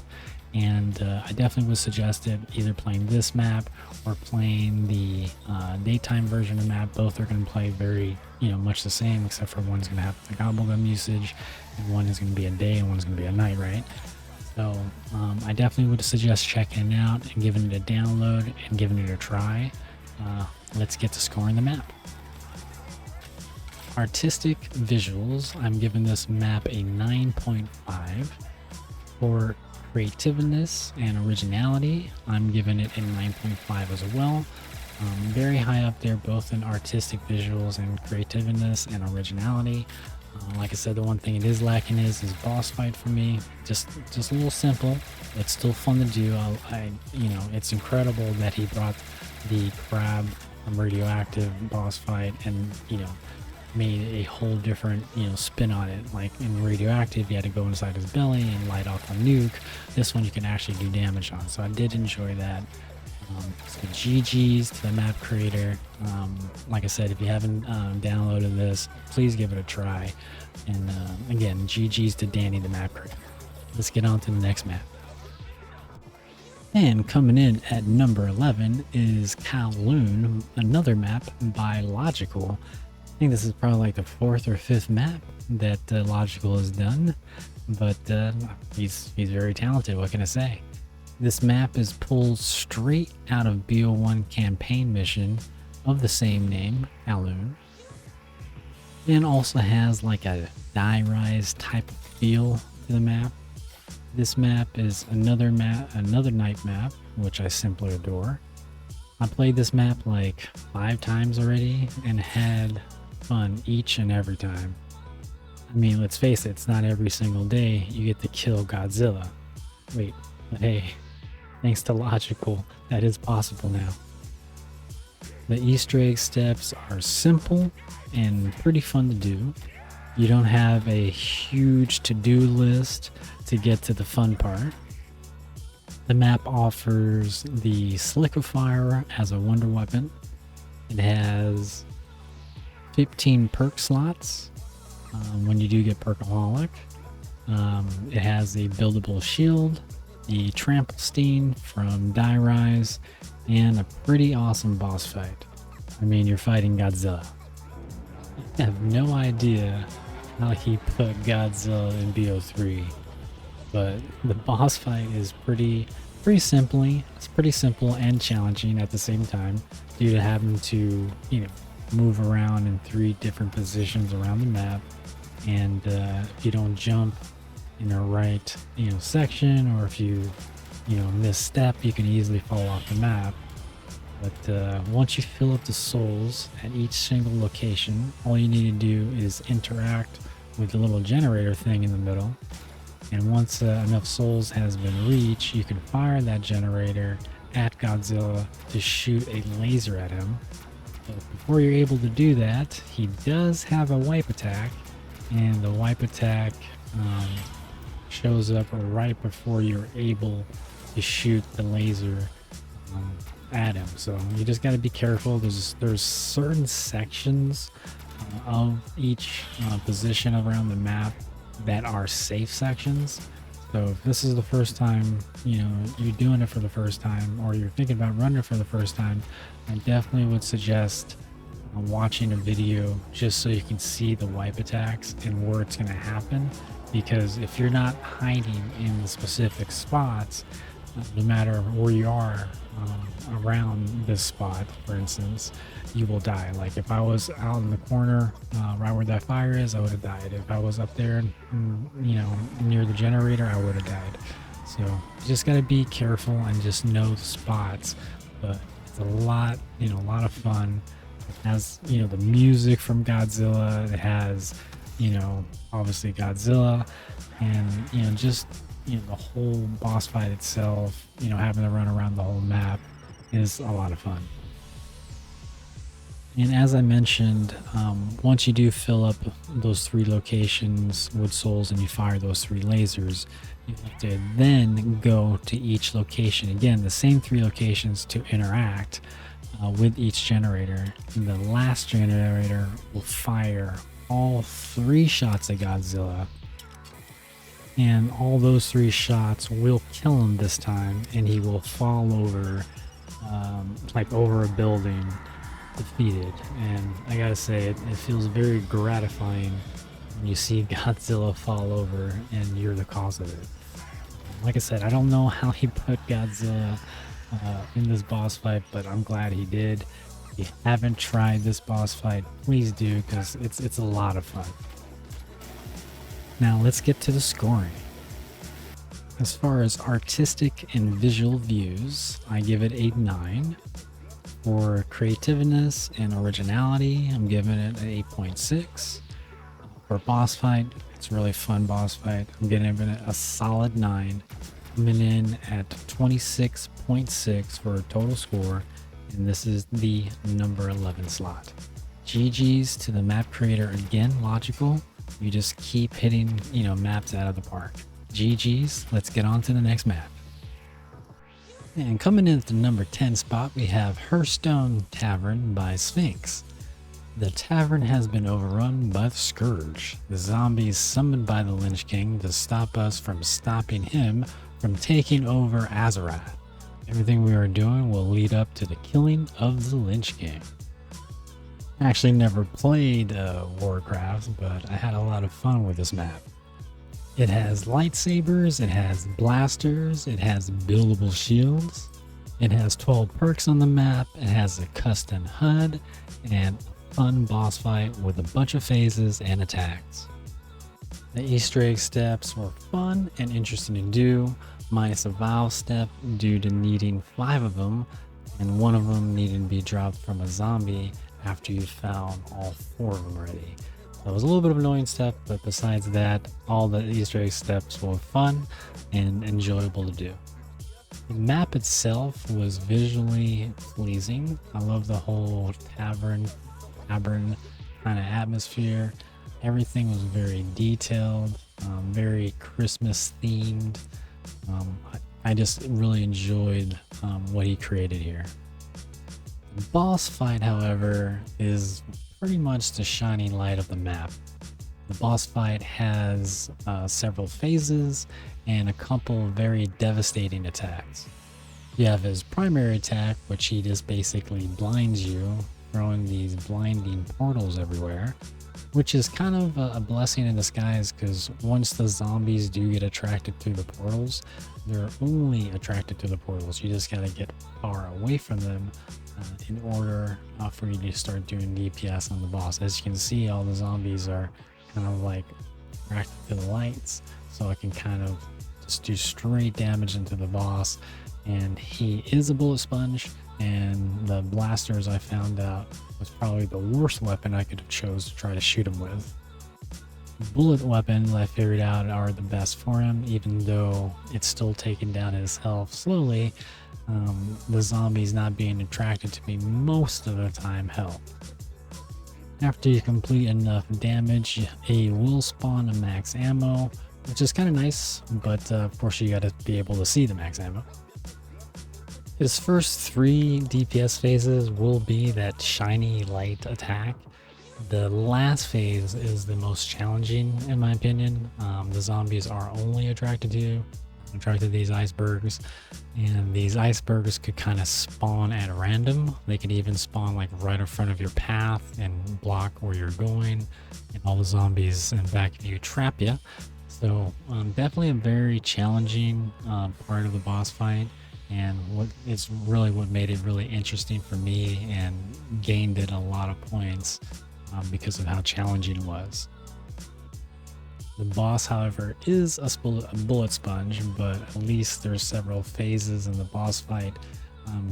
and I definitely would suggest it, either playing this map or playing the daytime version of the map. Both are going to play very, much the same, except for one's going to have the gobblegum usage, and one is going to be a day and one's going to be a night, right? So I definitely would suggest checking it out and giving it a download and giving it a try. Let's get to scoring the map. Artistic visuals, I'm giving this map a 9.5. For creativeness and originality, I'm giving it a 9.5 as well. Very high up there, both in artistic visuals and creativeness and originality. Like I said, the one thing it is lacking is boss fight for me. Just a little simple. It's still fun to do. It's incredible that he brought the crab from Radioactive boss fight and made a whole different spin on it. Like in Radioactive, you had to go inside his belly and light off a nuke. This one you can actually do damage on, so I did enjoy that. So GG's to the map creator. Like I said, if you haven't downloaded this, please give it a try. And again, GG's to Danny, the map creator. Let's get on to the next map. And coming in at number 11 is Kowloon, another map by Logical. I think this is probably like the 4th or 5th map that Logical has done, but he's very talented. What can I say? This map is pulled straight out of BO1 campaign mission of the same name, Kowloon, and also has like a Die Rise type of feel to the map. This map is another night map, which I simply adore. I played this map like 5 times already and had fun each and every time. I mean, let's face it, it's not every single day you get to kill Godzilla. Wait, but hey, thanks to Logical, that is possible now. The Easter egg steps are simple and pretty fun to do. You don't have a huge to-do list to get to the fun part. The map offers the Slickifier as a wonder weapon. It has 15 perk slots when you do get Perkaholic. It has a buildable shield, the Tramplestein from Die Rise, and a pretty awesome boss fight. I mean, you're fighting Godzilla. I have no idea how he put Godzilla in BO3, but the boss fight is pretty simple. It's pretty simple and challenging at the same time, due to having to move around in 3 different positions around the map, and if you don't jump in the right section, or if you misstep, you can easily fall off the map. But once you fill up the souls at each single location, all you need to do is interact with the little generator thing in the middle, and once enough souls has been reached, you can fire that generator at Godzilla to shoot a laser at him. But before you're able to do that, he does have a wipe attack, and the wipe attack shows up right before you're able to shoot the laser at him. So you just got to be careful. There's certain sections of each position around the map that are safe sections. So if this is the first time you're doing it for the first time, or you're thinking about running it for the first time, I definitely would suggest watching a video just so you can see the wipe attacks and where it's going to happen. Because if you're not hiding in the specific spots, no matter where you are around this spot, for instance, you will die. Like if I was out in the corner right where that fire is, I would have died. If I was up there near the generator, I would have died. So you just got to be careful and just know the spots. But it's a lot of fun. It has the music from Godzilla. It has obviously Godzilla, and just the whole boss fight itself, having to run around the whole map is a lot of fun. And as I mentioned, once you do fill up those 3 locations with souls and you fire those 3 lasers, you have to then go to each location. Again, the same 3 locations to interact, with each generator. And the last generator will fire all 3 shots at Godzilla, and all those 3 shots will kill him this time, and he will fall over, like over a building, defeated. And I gotta say, it feels very gratifying when you see Godzilla fall over and you're the cause of it. Like I said, I don't know how he put Godzilla in this boss fight, but I'm glad he did. If you haven't tried this boss fight, please do, because it's a lot of fun. Now let's get to the scoring. As far as artistic and visual views, I give it a 9. For creativeness and originality, I'm giving it an 8.6. For boss fight, it's a really fun boss fight. I'm giving it a solid 9. Coming in at 26.6 for a total score, and this is the number 11 slot. GG's to the map creator again, Logical. You just keep hitting, maps out of the park. GG's, let's get on to the next map. And coming in at the number 10 spot, we have Hearthstone Tavern by Sphinx. The tavern has been overrun by the Scourge, the zombies summoned by the Lynch King to stop us from stopping him from taking over Azeroth. Everything we are doing will lead up to the killing of the Lynch King. I actually never played Warcraft, but I had a lot of fun with this map. It has lightsabers, it has blasters, it has buildable shields, it has 12 perks on the map, it has a custom HUD, and a fun boss fight with a bunch of phases and attacks. The Easter egg steps were fun and interesting to do, minus a vow step due to needing 5 of them, and 1 of them needing to be dropped from a zombie after you found all 4 of them already. So it was a little bit of an annoying step, but besides that, all the Easter egg steps were fun and enjoyable to do. The map itself was visually pleasing. I love the whole tavern kind of atmosphere. Everything was very detailed, very Christmas themed. I just really enjoyed what he created here. The boss fight, however, is pretty much the shining light of the map. The boss fight has several phases and a couple of very devastating attacks. You have his primary attack, which he just basically blinds you, throwing these blinding portals everywhere, which is kind of a blessing in disguise, because once the zombies do get attracted to the portals, they're only attracted to the portals. You just gotta get far away from them in order for you to start doing DPS on the boss. As you can see, all the zombies are kind of like attracted to the lights, so I can kind of just do straight damage into the boss. And he is a bullet sponge, and the blasters, I found out, was probably the worst weapon I could have chose to try to shoot him with. Bullet weapons, I figured out, are the best for him, even though it's still taking down his health slowly. The zombies not being attracted to me most of the time help. After you complete enough damage, he will spawn a max ammo, which is kind of nice, but of course you gotta be able to see the max ammo. His first 3 DPS phases will be that shiny light attack. The last phase is the most challenging in my opinion. The zombies are only attracted to these icebergs, and these icebergs could kind of spawn at random. They could even spawn like right in front of your path and block where you're going, and all the zombies in back of you trap you. So definitely a very challenging part of the boss fight, and what made it really interesting for me and gained it a lot of points because of how challenging it was. The boss, however, is a bullet sponge, but at least there's several phases in the boss fight,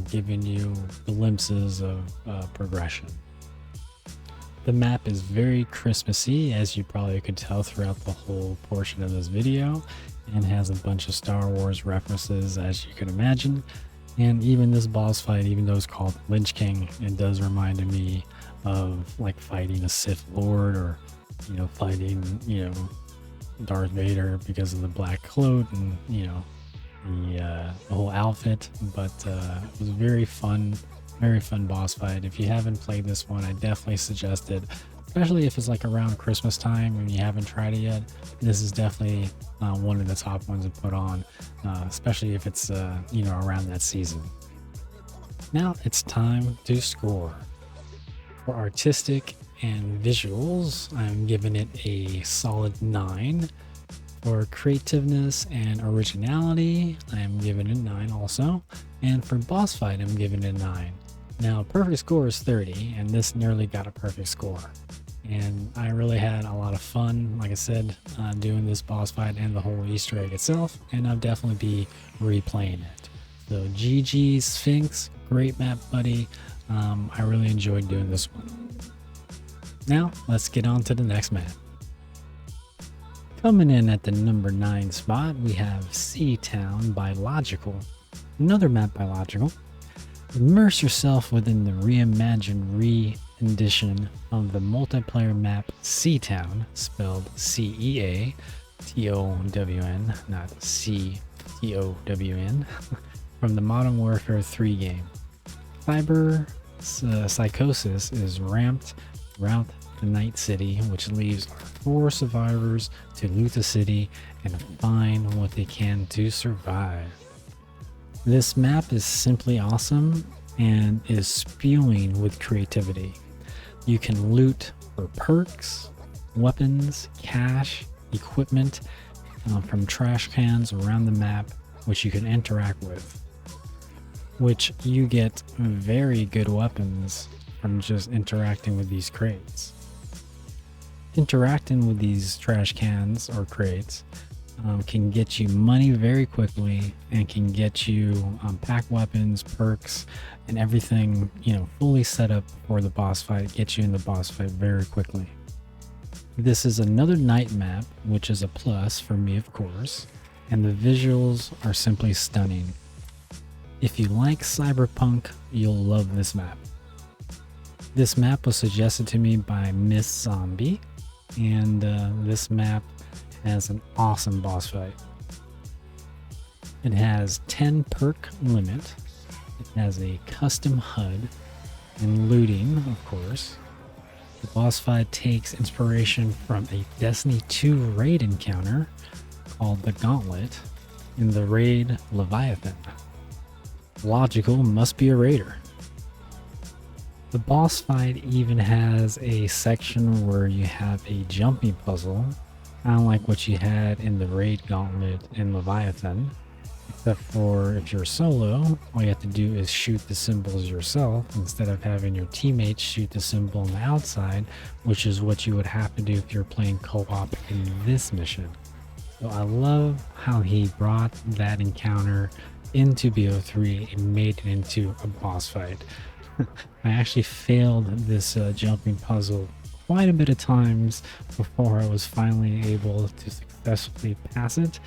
giving you glimpses of progression. The map is very Christmassy, as you probably could tell throughout the whole portion of this video, and has a bunch of Star Wars references, as you can imagine. And even this boss fight, even though it's called Lynch King, it does remind me of like fighting a Sith Lord, or fighting Darth Vader because of the black cloak and the whole outfit. But it was very fun Very fun boss fight. If you haven't played this one, I definitely suggest it, especially if it's like around Christmas time and you haven't tried it yet. This is definitely one of the top ones to put on, especially if it's around that season. Now it's time to score. For artistic and visuals, I'm giving it a solid 9. For creativeness and originality, I'm giving it 9 also. And for boss fight, I'm giving it 9. Now, perfect score is 30, and this nearly got a perfect score. And I really had a lot of fun, like I said, doing this boss fight and the whole Easter egg itself, and I'll definitely be replaying it. So GG Sphinx, great map, buddy. I really enjoyed doing this one. Now, let's get on to the next map. Coming in at the number 9 spot, we have Seatown by Logical. Another map by Logical. Immerse yourself within the reimagined re-edition of the multiplayer map Seatown, spelled Ceatown, not Ctown, from the Modern Warfare 3 game. Cyber psychosis is ramped throughout the Night City, which leaves our 4 survivors to loot the city and find what they can to survive. This map is simply awesome and is spewing with creativity. You can loot for perks, weapons, cash, equipment from trash cans around the map, which you can interact with, which you get very good weapons from just interacting with these crates. Interacting with these trash cans or crates can get you money very quickly and can get you pack weapons, perks, and everything, fully set up for the boss fight, get you in the boss fight very quickly. This is another night map, which is a plus for me, of course, and the visuals are simply stunning. If you like cyberpunk, you'll love this map. This map was suggested to me by Miss Zombie, and this map has an awesome boss fight. It has 10 perk limit. It has a custom HUD and looting, of course. The boss fight takes inspiration from a Destiny 2 raid encounter called the Gauntlet in the raid Leviathan. Logical must be a raider. The boss fight even has a section where you have a jumping puzzle, kind of like what you had in the raid Gauntlet in Leviathan, except for if you're solo, all you have to do is shoot the symbols yourself instead of having your teammates shoot the symbol on the outside, which is what you would have to do if you're playing co-op in this mission. So I love how he brought that encounter into BO3 and made it into a boss fight. I actually failed this jumping puzzle quite a bit of times before I was finally able to successfully pass it.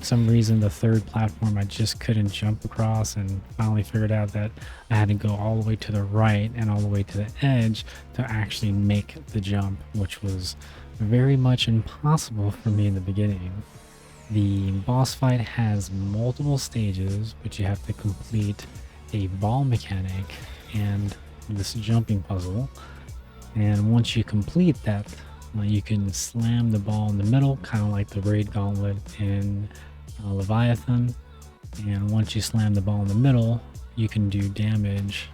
Some reason the third platform I just couldn't jump across, and finally figured out that I had to go all the way to the right and all the way to the edge to actually make the jump, which was very much impossible for me in the beginning. The boss fight has multiple stages, which you have to complete a ball mechanic and this jumping puzzle. And once you complete that, you can slam the ball in the middle, kind of like the raid Gauntlet in Leviathan. And once you slam the ball in the middle, you can do damage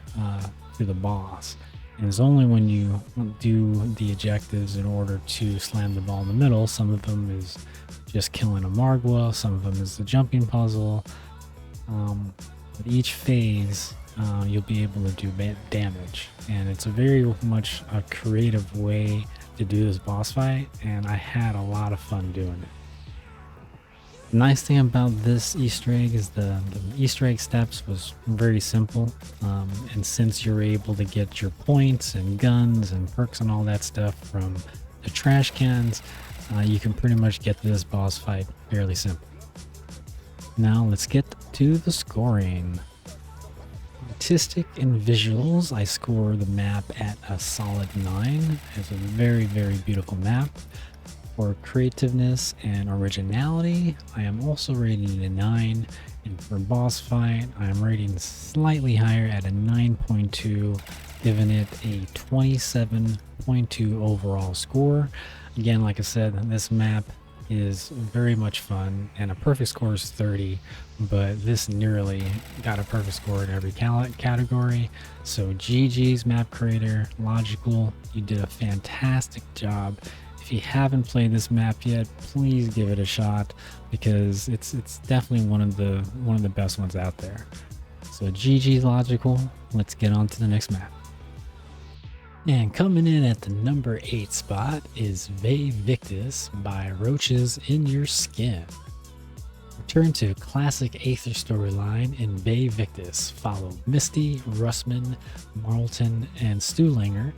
to the boss. And it's only when you do the objectives in order to slam the ball in the middle. Some of them is just killing a Margwa, some of them is the jumping puzzle. With each phase, you'll be able to do damage, and it's a very much a creative way to do this boss fight, and I had a lot of fun doing it. The nice thing about this Easter egg is the Easter egg steps was very simple, and since you're able to get your points and guns and perks and all that stuff from the trash cans, you can pretty much get to this boss fight fairly simple. Now let's get to the scoring. Artistic and visuals, I score the map at a solid 9. It's a very, very beautiful map. For creativeness and originality, I am also rating a 9, and for boss fight, I am rating slightly higher at a 9.2, giving it a 27.2 overall score. Again, like I said, this map is very much fun, and a perfect score is 30, but this nearly got a perfect score in every category. So GG's map creator, Logical, you did a fantastic job. If you haven't played this map yet, please give it a shot, because it's definitely one of the best ones out there. So GG Logical, let's get on to the next map. And coming in at the number 8 spot is Vae Victis by Roaches in Your Skin. Return to classic Aether storyline in Vae Victis. Follow Misty, Russman, Marlton, and Stuhlinger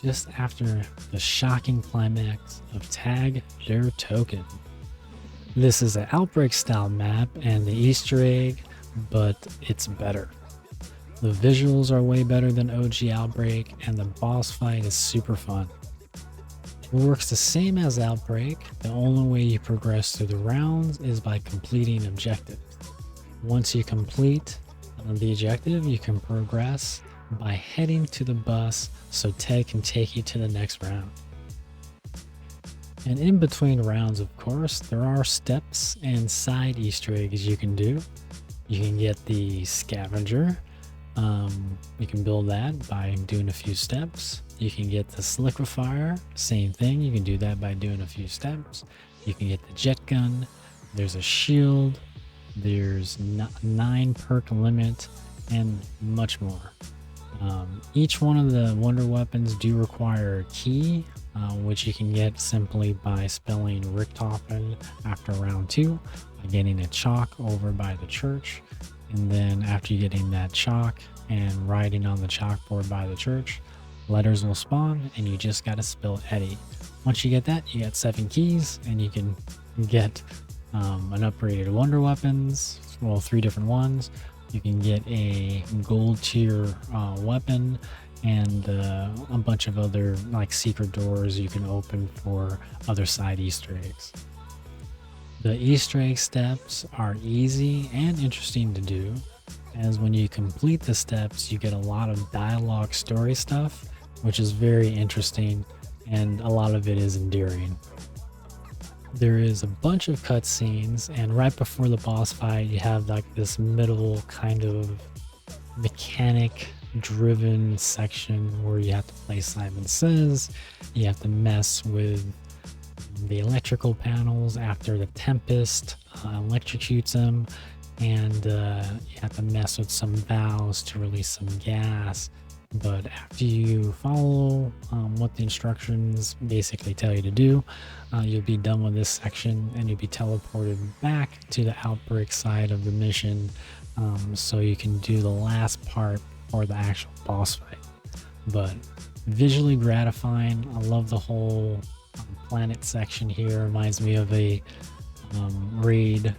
just after the shocking climax of Tag Der Token. This is an Outbreak style map and the Easter egg, but it's better. The visuals are way better than OG Outbreak, and the boss fight is super fun. It works the same as Outbreak. The only way you progress through the rounds is by completing objectives. Once you complete the objective, you can progress by heading to the bus so Ted can take you to the next round. And in between rounds, of course, there are steps and side Easter eggs you can do. You can get the scavenger. You can build that by doing a few steps. You can get the Sliquifier, same thing, you can do that by doing a few steps. You can get the jet gun, there's a shield, there's 9 perk limit, and much more. Each one of the wonder weapons do require a key, which you can get simply by spelling Richthofen after round 2, by getting a chalk over by the church. And then after you getting that chalk and writing on the chalkboard by the church, letters will spawn and you just gotta spell Eddie. Once you get that, you get 7 keys and you can get an upgraded wonder weapons, well, 3 different ones. You can get a gold tier weapon and a bunch of other like secret doors you can open for other side Easter eggs. The Easter egg steps are easy and interesting to do, as when you complete the steps you get a lot of dialogue story stuff, which is very interesting, and a lot of it is endearing. There is a bunch of cutscenes, and right before the boss fight you have like this middle kind of mechanic driven section where you have to play Simon Says. You have to mess with the electrical panels after the Tempest electrocutes them, and you have to mess with some valves to release some gas. But after you follow what the instructions basically tell you to do, you'll be done with this section and you'll be teleported back to the Outbreak side of the mission, so you can do the last part or the actual boss fight. But visually gratifying. I love the whole planet section here. Reminds me of a raid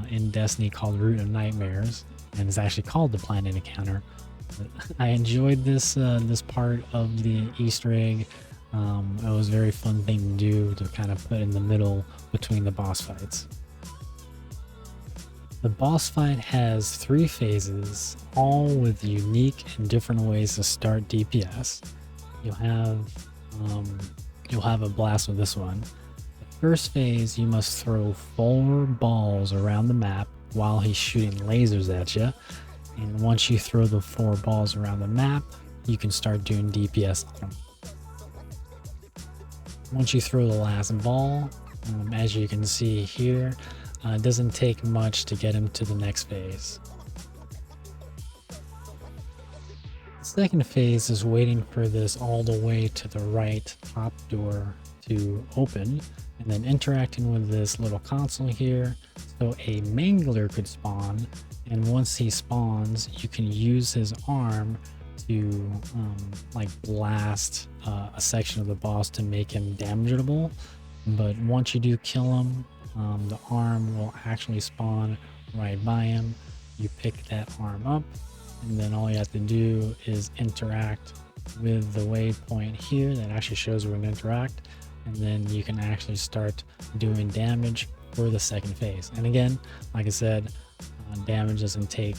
in Destiny called Root of Nightmares, and it's actually called the Planet Encounter. But I enjoyed this this part of the Easter egg. It was a very fun thing to do, to kind of put in the middle between the boss fights. The boss fight has 3 phases, all with unique and different ways to start DPS. You'll have a blast with this one. The first phase, you must throw 4 balls around the map while he's shooting lasers at you. And once you throw the 4 balls around the map, you can start doing DPS on them. Once you throw the last ball, as you can see here, it doesn't take much to get him to the next phase. The second phase is waiting for this all the way to the right top door to open, and then interacting with this little console here so a Mangler could spawn. And once he spawns, you can use his arm to like blast a section of the boss to make him damageable. But once you do kill him, the arm will actually spawn right by him. You pick that arm up, and then all you have to do is interact with the waypoint here that actually shows we're going to interact, and then you can actually start doing damage for the second phase. And again, like I said, damage doesn't take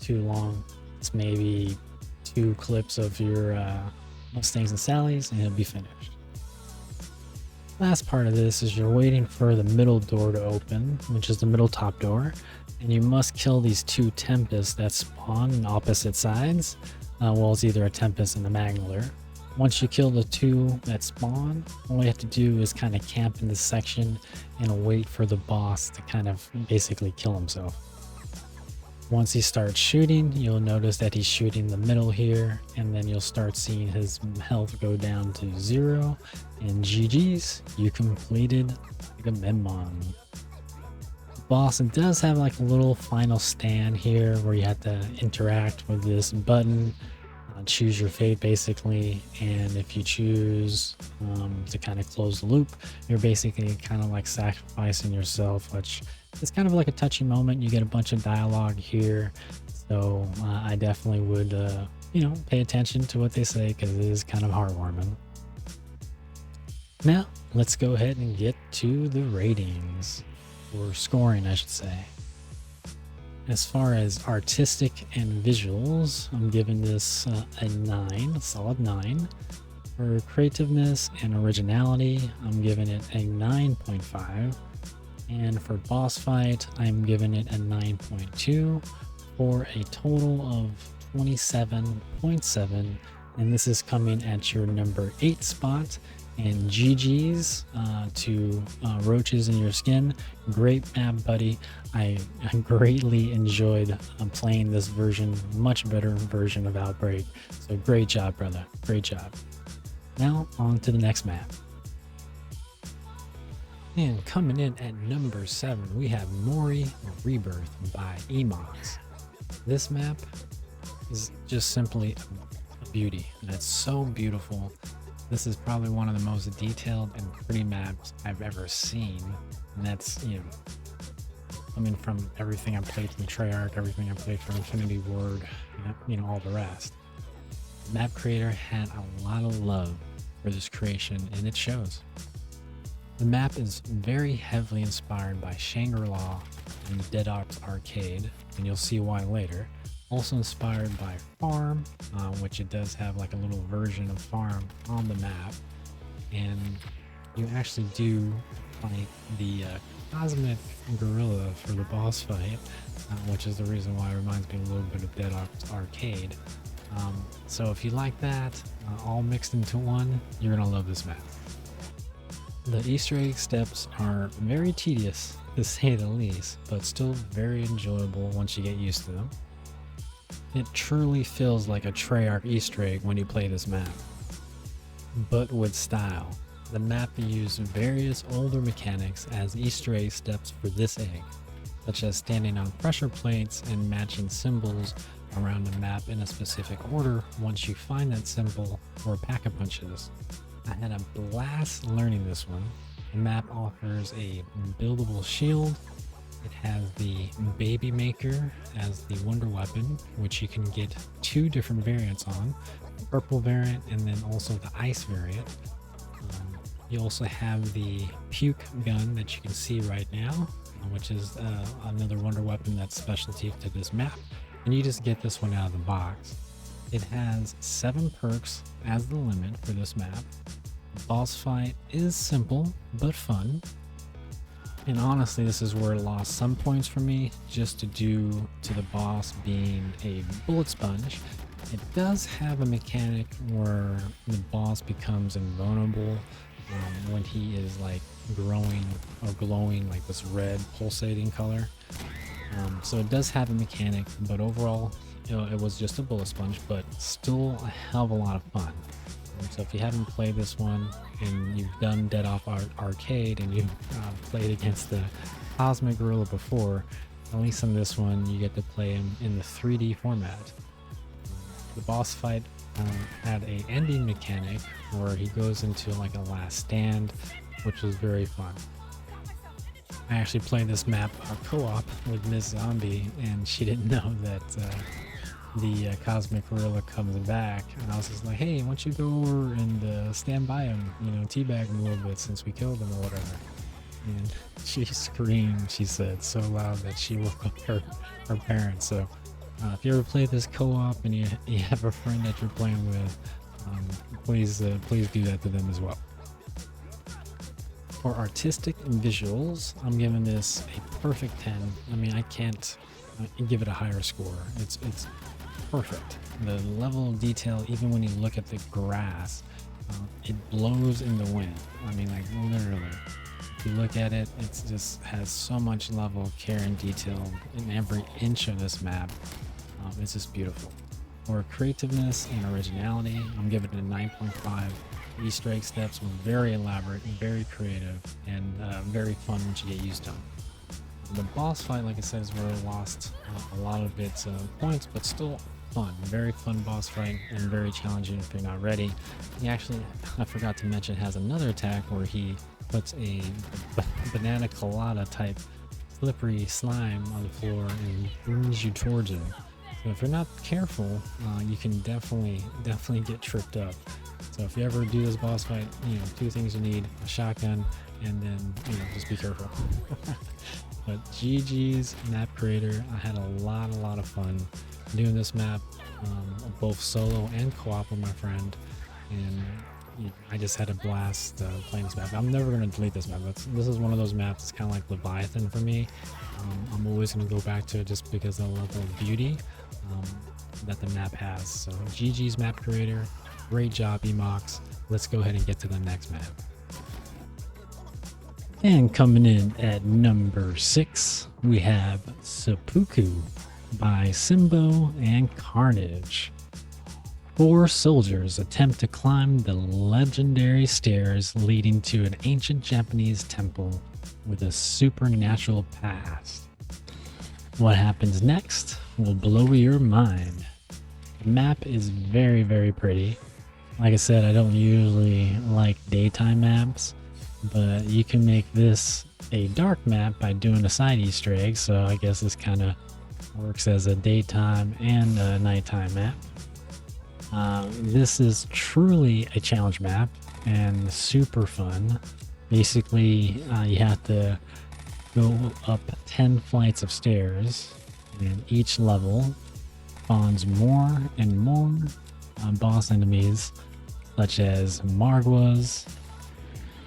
too long. It's maybe 2 clips of your Mustangs and Sallies, and it'll be finished. Last part of this is you're waiting for the middle door to open, which is the middle top door, and you must kill these 2 Tempests that spawn on opposite sides. Well, it's either a Tempest and a Mangler. Once you kill the 2 that spawn, all you have to do is kind of camp in this section and wait for the boss to kind of basically kill himself. Once he starts shooting, you'll notice that he's shooting the middle here, and then you'll start seeing his health go down to 0, and GG's, you completed Agamemnon. The boss does have like a little final stand here where you have to interact with this button, choose your fate basically, and if you choose to kind of close the loop, you're basically kind of like sacrificing yourself, which it's kind of like a touchy moment. You get a bunch of dialogue here, so I definitely would pay attention to what they say, because it is kind of heartwarming. Now let's go ahead and get to the ratings, or scoring I should say. As far as artistic and visuals, I'm giving this a 9, a solid 9. For creativeness and originality, I'm giving it a 9.5. And for boss fight, I'm giving it a 9.2 for a total of 27.7. And this is coming at your number 8 spot. And GG's to Roaches in Your Skin. Great map, buddy. I greatly enjoyed playing this version, much better version of Outbreak. So great job, brother. Great job. Now on to the next map. And coming in at number 7, we have Mori Rebirth by Emox. This map is just simply a beauty, and it's so beautiful. This is probably one of the most detailed and pretty maps I've ever seen, and that's, coming from everything I played from Treyarch, everything I played from Infinity Ward, all the rest. The map creator had a lot of love for this creation, and it shows. The map is very heavily inspired by Shangri-La and Dead Ops Arcade, and you'll see why later. Also inspired by Farm, which it does have like a little version of Farm on the map, and you actually do fight the Cosmic Gorilla for the boss fight, which is the reason why it reminds me a little bit of Dead Ops Arcade. So if you like that, all mixed into one, you're gonna love this map. The Easter egg steps are very tedious, to say the least, but still very enjoyable once you get used to them. It truly feels like a Treyarch Easter egg when you play this map, but with style. The map used various older mechanics as Easter egg steps for this egg, such as standing on pressure plates and matching symbols around the map in a specific order once you find that symbol, or pack-a-punches. I had a blast learning this one. The map offers a buildable shield. It has the Baby Maker as the wonder weapon, which you can get 2 different variants on, the purple variant and then also the ice variant. You also have the puke gun that you can see right now, which is another wonder weapon that's specialty to this map, and you just get this one out of the box. It has 7 perks as the limit for this map. The boss fight is simple but fun, and honestly this is where it lost some points for me, just due to the boss being a bullet sponge. It does have a mechanic where the boss becomes invulnerable when he is like growing or glowing like this red pulsating color. So it does have a mechanic, but overall it was just a bullet sponge, but still a hell of a lot of fun. So if you haven't played this one and you've done Dead Ops Arcade and you've played against the Cosmic Gorilla before, at least in this one you get to play him in the 3D format. The boss fight had a ending mechanic where he goes into like a last stand, which was very fun. I actually played this map co-op with Miss Zombie, and she didn't know that the Cosmic Gorilla comes back, and I was just like, hey, why don't you go over and stand by him, you know, teabag him a little bit since we killed him or whatever. And she screamed, she said, so loud that she woke up her parents. So if you ever play this co-op and you have a friend that you're playing with, please do that to them as well. For artistic and visuals, I'm giving this a perfect 10. I mean, I can't give it a higher score. It's perfect. The level of detail, even when you look at the grass, it blows in the wind. I mean, like literally. If you look at it, it just has so much level of care and detail in every inch of this map. It's just beautiful. For creativeness and originality, I'm giving it a 9.5. Easter egg steps were very elaborate, very creative, and very fun once you get used to them. The boss fight, like I said, is where I lost a lot of its points, but still fun. Very fun boss fight and very challenging if you're not ready. He actually, I forgot to mention, has another attack where he puts a banana colada type slippery slime on the floor and brings you towards him. So if you're not careful, you can definitely get tripped up. So if you ever do this boss fight, you know, 2 things you need: a shotgun, and then, you know, just be careful. But GG's map creator, I had a lot of fun doing this map, both solo and co-op with my friend, and I just had a blast playing this map. I'm never going to delete this map. This is one of those maps. It's kind of like Leviathan for me. I'm always going to go back to it just because of the level of beauty that the map has. So GG's map creator, great job, Emox. Let's go ahead and get to the next map. And coming in at number 6, we have Seppuku by Simbo and Carnage. 4 soldiers attempt to climb the legendary stairs leading to an ancient Japanese temple with a supernatural past. What happens next will blow your mind. The map is very pretty. Like I said, I don't usually like daytime maps, but you can make this a dark map by doing a side Easter egg, so I guess this kind of works as a daytime and a nighttime map. This is truly a challenge map and super fun. Basically, you have to go up 10 flights of stairs, and each level spawns more and more boss enemies, such as Margwas,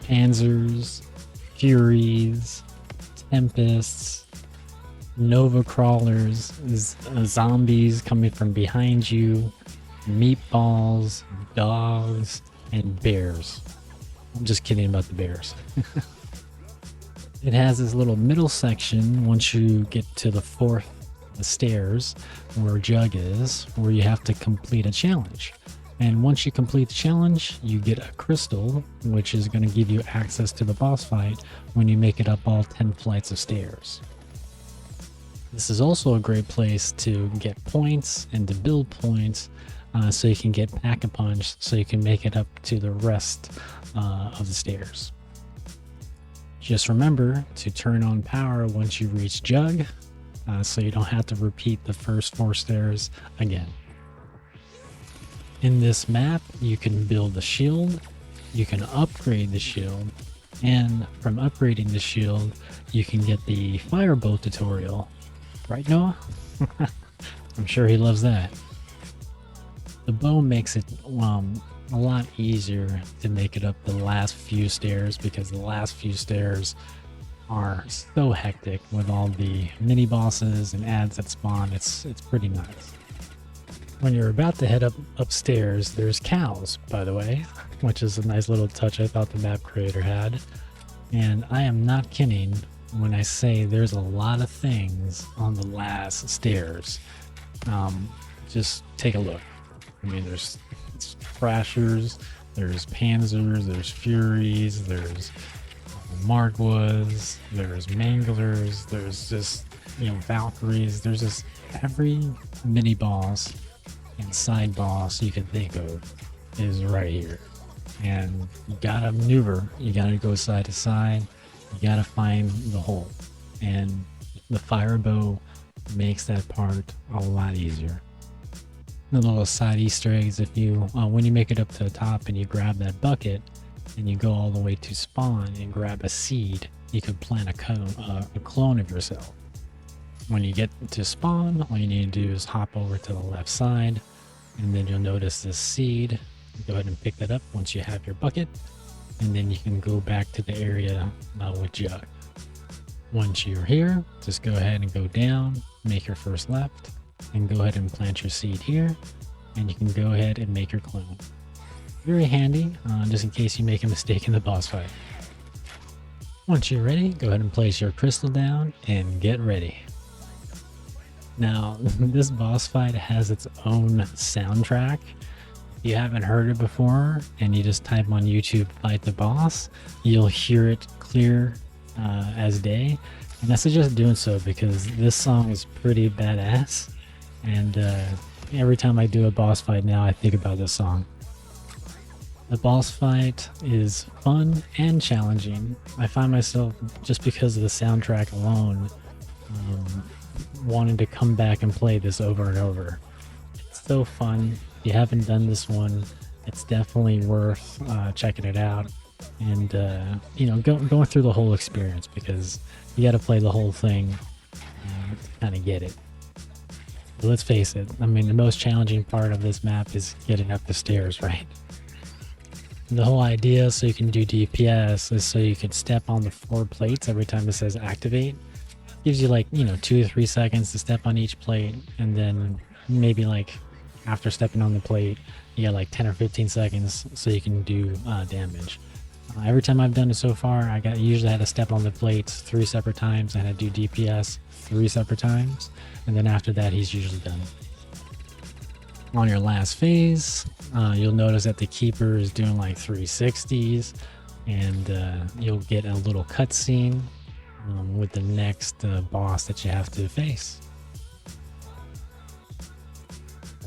Panzers, Furies, Tempests, Nova Crawlers, zombies coming from behind you, meatballs, dogs, and bears. I'm just kidding about the bears. It has this little middle section once you get to the 4th stairs where Jug is, where you have to complete a challenge. And once you complete the challenge, you get a crystal, which is going to give you access to the boss fight when you make it up all 10 flights of stairs. This is also a great place to get points and to build points, so you can get Pack-a-Punch, so you can make it up to the rest of the stairs. Just remember to turn on power once you reach Jug, so you don't have to repeat the first 4 stairs again. In this map, you can build a shield, you can upgrade the shield, and from upgrading the shield, you can get the firebolt tutorial. Right, Noah? I'm sure he loves that. The bow makes it a lot easier to make it up the last few stairs, because the last few stairs are so hectic with all the mini bosses and ads that spawn. It's pretty nuts. When you're about to head upstairs, there's cows, by the way, which is a nice little touch I thought the map creator had. And I am not kidding when I say there's a lot of things on the last stairs. Just take a look. I mean, there's Thrashers, there's Panzers, there's Furies, there's Margwas, there's Manglers, there's just, you know, Valkyries. There's just every mini boss and side boss you can think of is right here. And you gotta maneuver, you gotta go side to side, you gotta find the hole. And the fire bow makes that part a lot easier. The little side Easter eggs, if you when you make it up to the top and you grab that bucket and you go all the way to spawn and grab a seed, you could plant a clone of yourself. When you get to spawn, all you need to do is hop over to the left side, and then you'll notice this seed. Go ahead and pick that up once you have your bucket, and then you can go back to the area with Jug. Once you're here, just go ahead and go down, make your first left, and go ahead and plant your seed here, and you can go ahead and make your clone. Very handy, just in case you make a mistake in the boss fight. Once you're ready, go ahead and place your crystal down and get ready. Now, this boss fight has its own soundtrack. If you haven't heard it before and you just type on YouTube "fight the boss," you'll hear it clear as day. And I suggest doing so because this song is pretty badass. And every time I do a boss fight now, I think about this song. The boss fight is fun and challenging. I find myself, just because of the soundtrack alone, wanting to come back and play this over and over. It's so fun. If you haven't done this one, it's definitely worth checking it out and going through the whole experience, because you got to play the whole thing to kind of get it. But let's face it, I mean, the most challenging part of this map is getting up the stairs, right? The whole idea so you can do DPS is so you can step on the 4 plates every time it says activate. Gives you like 2 to 3 seconds to step on each plate, and then maybe like after stepping on the plate you got like 10 or 15 seconds so you can do damage. Every time I've done it so far, I usually had to step on the plates 3 separate times. I had to do DPS 3 separate times, and then after that he's usually done. On your last phase, you'll notice that the keeper is doing like 360s, and you'll get a little cutscene with the next boss that you have to face,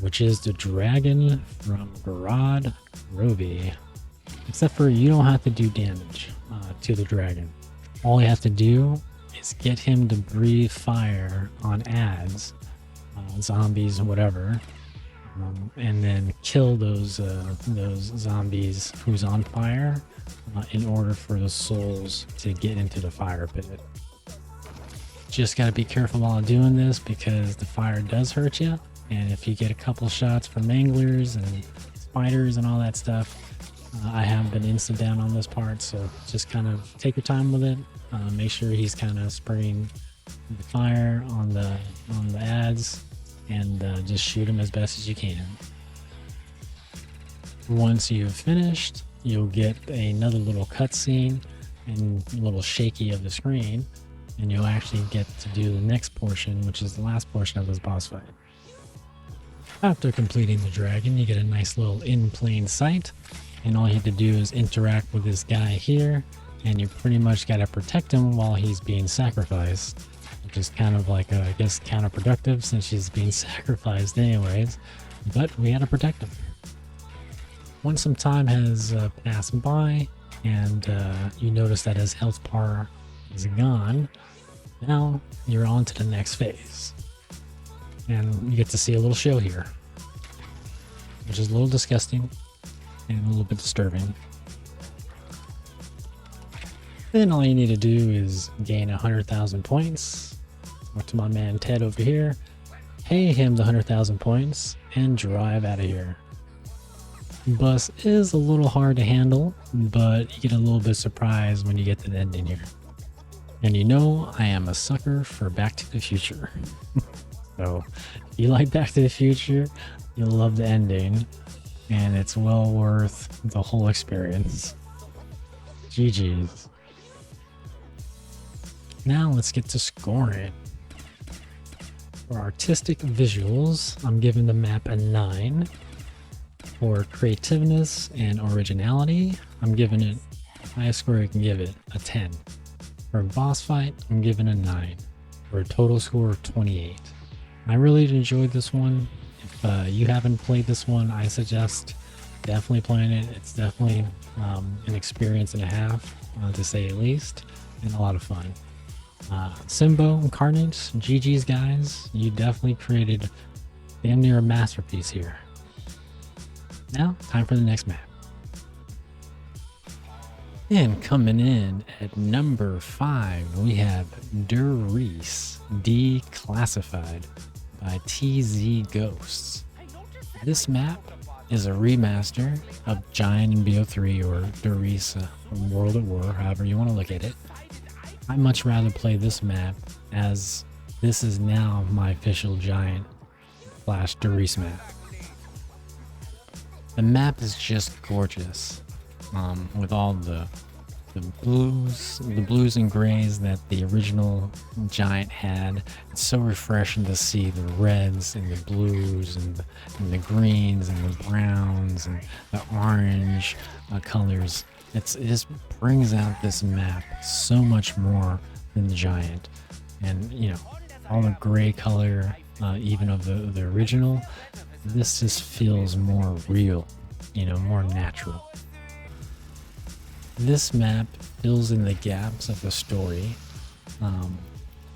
which is the dragon from Gorod Rovi. Except for you don't have to do damage to the dragon. All you have to do is get him to breathe fire on ads, zombies, whatever, and then kill those zombies who's on fire in order for the souls to get into the fire pit. Just got to be careful while doing this because the fire does hurt you, and if you get a couple shots from anglers and spiders and all that stuff, I have been insta down on this part, so just kind of take your time with it. Make sure he's kind of spraying the fire on the ads, and just shoot him as best as you can. Once you've finished, you'll get another little cutscene and a little shaky of the screen, and you'll actually get to do the next portion, which is the last portion of this boss fight. After completing the dragon, you get a nice little in plain sight, and all you have to do is interact with this guy here, and you pretty much got to protect him while he's being sacrificed, which is kind of like, I guess, counterproductive since she's being sacrificed anyways, but we got to protect him. Once some time has passed by, and you notice that his health bar is gone, now you're on to the next phase. And you get to see a little show here, which is a little disgusting and a little bit disturbing. Then all you need to do is gain 100,000 points. Talk to my man Ted over here, pay him the 100,000 points, and drive out of here. Bus is a little hard to handle, but you get a little bit surprised when you get to the ending here. And you know I am a sucker for Back to the Future. So if you like Back to the Future, you'll love the ending, and it's well worth the whole experience. GG's. Now let's get to scoring. For artistic visuals, I'm giving the map a 9. For creativeness and originality, I'm giving it the highest score I can give it, a 10. For a boss fight, I'm giving a 9. For a total score of 28. I really enjoyed this one. If you haven't played this one, I suggest definitely playing it. It's definitely an experience and a half, to say the least, and a lot of fun. Simbo and Carnage, GG's guys. You definitely created damn near a masterpiece here. Now, time for the next map. And coming in at number 5, we have Der Riese Declassified by TZ Ghosts. This map is a remaster of Giant in BO3 or Der Riese from World at War, however you want to look at it. I much rather play this map as this is now my official Giant / Der Riese map. The map is just gorgeous, with all the blues and grays that the original Giant had. It's so refreshing to see the reds and the blues and the greens and the browns and the orange colors. It just brings out this map so much more than the Giant. And you know, all the gray color, even of the original, this just feels more real, you know, more natural. This map fills in the gaps of the story,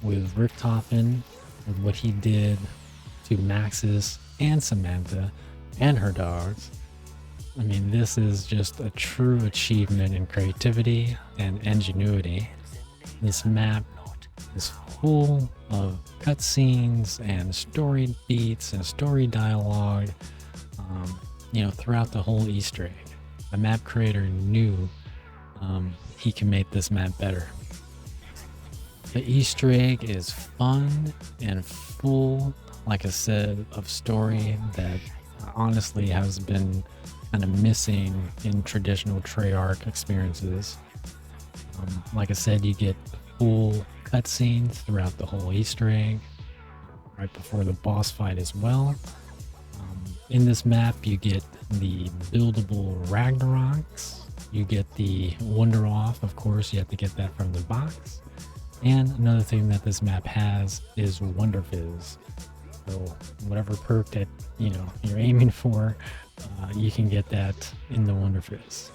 with Richthofen, with what he did to Maxis and Samantha and her dogs. I mean, this is just a true achievement in creativity and ingenuity. This map is full of cutscenes and story beats and story dialogue, you know, throughout the whole Easter egg. The map creator knew he can make this map better. The Easter egg is fun and full, like I said, of story that honestly has been kind of missing in traditional Treyarch experiences. Like I said, you get full cutscenes throughout the whole Easter egg, right before the boss fight as well. In this map, you get the buildable Ragnaroks. You get the Wunderhof, of course, you have to get that from the box. And another thing that this map has is Wonderfizz. So whatever perk that, you know, you're aiming for, you can get that in the Wonderfizz.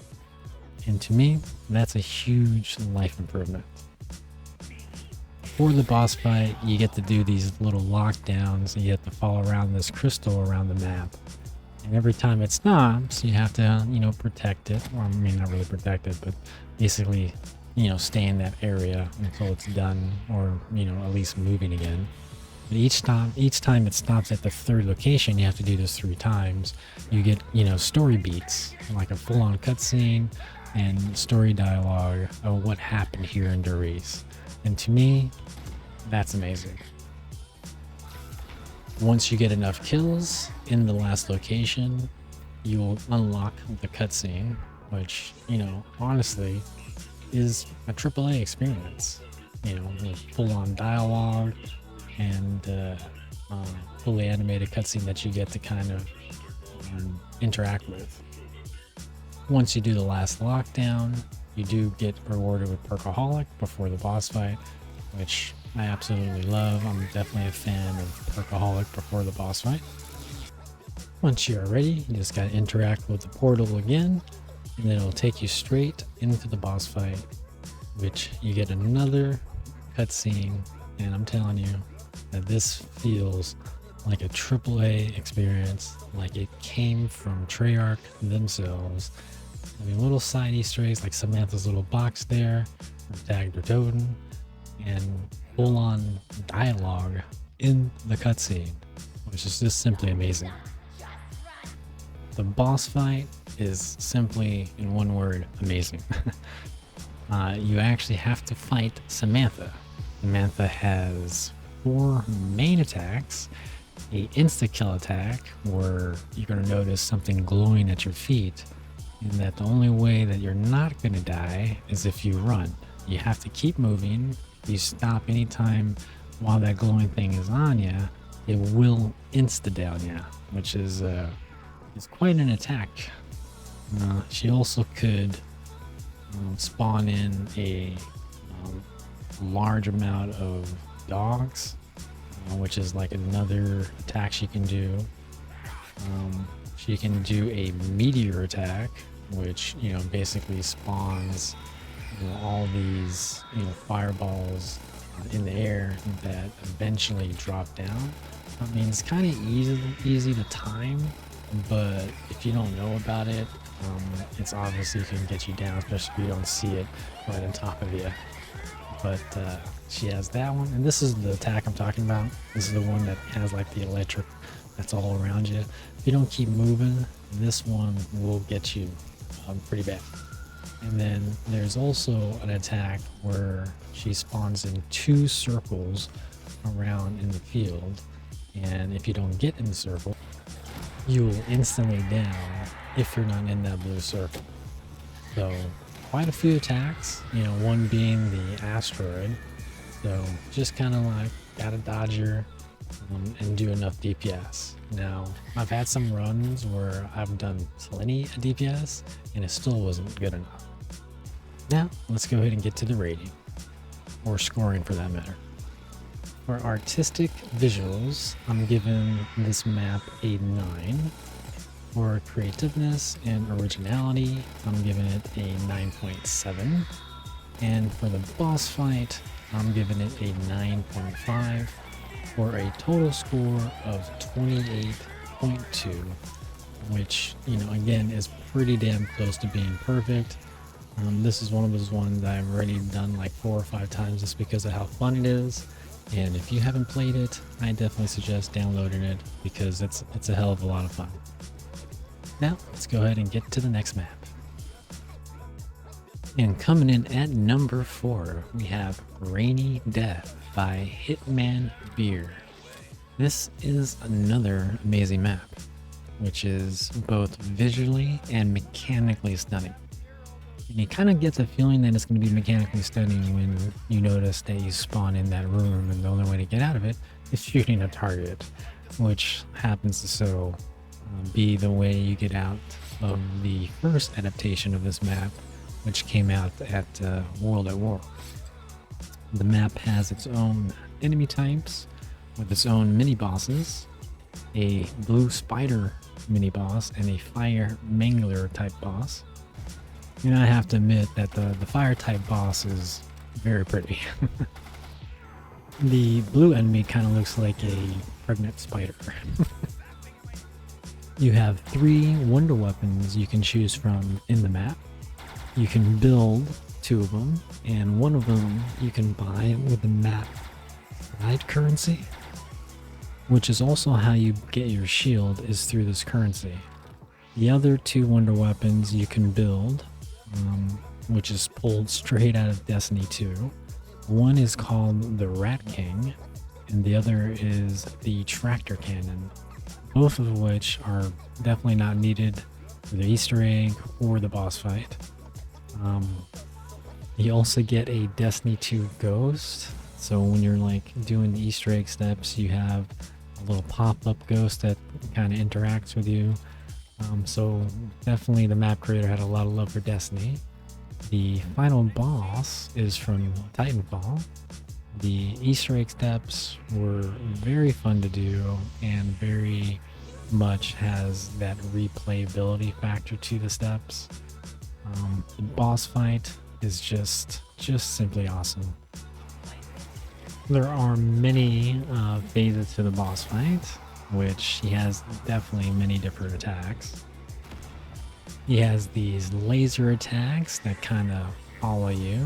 And to me, that's a huge life improvement. For the boss fight, you get to do these little lockdowns, and you have to follow around this crystal around the map. And every time it stops, you have to, you know, protect it. Or I mean, not really protect it, but basically, you know, stay in that area until it's done, or, you know, at least moving again. But each time it stops at the third location, you have to do this 3 times. You get, you know, story beats, like a full-on cutscene and story dialogue of what happened here in Der Riese. And to me, that's amazing. Once you get enough kills in the last location, you will unlock the cutscene, which, you know, honestly is a AAA experience. You know, with full-on dialogue and fully animated cutscene that you get to kind of interact with. Once you do the last lockdown, you do get rewarded with Perkaholic before the boss fight, which I absolutely love. I'm definitely a fan of Perkaholic before the boss fight. Once you're ready, you just gotta interact with the portal again, and then it'll take you straight into the boss fight, which you get another cutscene, and I'm telling you that this feels like a AAA experience, like it came from Treyarch themselves. I mean, little side Easter eggs like Samantha's little box there, tagged her Totem, and full-on dialogue in the cutscene, which is just simply amazing. The boss fight is simply, in one word, amazing. You actually have to fight Samantha. Samantha has 4 main attacks, a insta-kill attack where you're going to notice something glowing at your feet, and that the only way that you're not going to die is if you run. You have to keep moving. You stop anytime while that glowing thing is on you, it will insta-down you, which is quite an attack. She also could spawn in a large amount of dogs, which is like another attack she can do. She can do a meteor attack, which, you know, basically spawns, you know, all these, you know, fireballs in the air that eventually drop down. I mean, it's kind of easy to time, but if you don't know about it, it's obviously can get you down, especially if you don't see it right on top of you. But she has that one, and this is the attack I'm talking about. This is the one that has like the electric that's all around you. If you don't keep moving, this one will get you pretty bad. And then there's also an attack where she spawns in 2 circles around in the field, and if you don't get in the circle, you will instantly down if you're not in that blue circle. So quite a few attacks, you know, one being the asteroid. So just kind of like gotta dodge her and do enough DPS. Now, I've had some runs where I've done plenty of DPS and it still wasn't good enough. Now, let's go ahead and get to the rating, or scoring for that matter. For artistic visuals, I'm giving this map a 9. For creativeness and originality, I'm giving it a 9.7. And for the boss fight, I'm giving it a 9.5 for a total score of 28.2, which, you know, again, is pretty damn close to being perfect. This is one of those ones that I've already done like 4 or 5 times just because of how fun it is. And if you haven't played it, I definitely suggest downloading it because it's a hell of a lot of fun. Now, let's go ahead and get to the next map. And coming in at number 4, we have Rainy Death by Hitman Beer. This is another amazing map, which is both visually and mechanically stunning. And you kind of get the feeling that it's going to be mechanically stunning when you notice that you spawn in that room and the only way to get out of it is shooting a target, which happens to be the way you get out of the first adaptation of this map, which came out at World at War. The map has its own enemy types with its own mini bosses, a blue spider mini boss and a fire mangler type boss. And I have to admit that the fire type boss is very pretty. The blue enemy kind of looks like a pregnant spider. You have 3 wonder weapons you can choose from in the map. You can build 2 of them, and one of them you can buy with the map ride currency, which is also how you get your shield, is through this currency. The other 2 wonder weapons you can build, which is pulled straight out of Destiny 2. One is called the Rat King, and the other is the Tractor Cannon, both of which are definitely not needed for the Easter egg or the boss fight. You also get a Destiny 2 ghost, so when you're like doing the Easter egg steps, you have a little pop-up ghost that kind of interacts with you. So definitely the map creator had a lot of love for Destiny. The final boss is from Titanfall. The Easter egg steps were very fun to do and very much has that replayability factor to the steps. The boss fight is just simply awesome. There are many phases to the boss fight, which he has definitely many different attacks. He has these laser attacks that kind of follow you,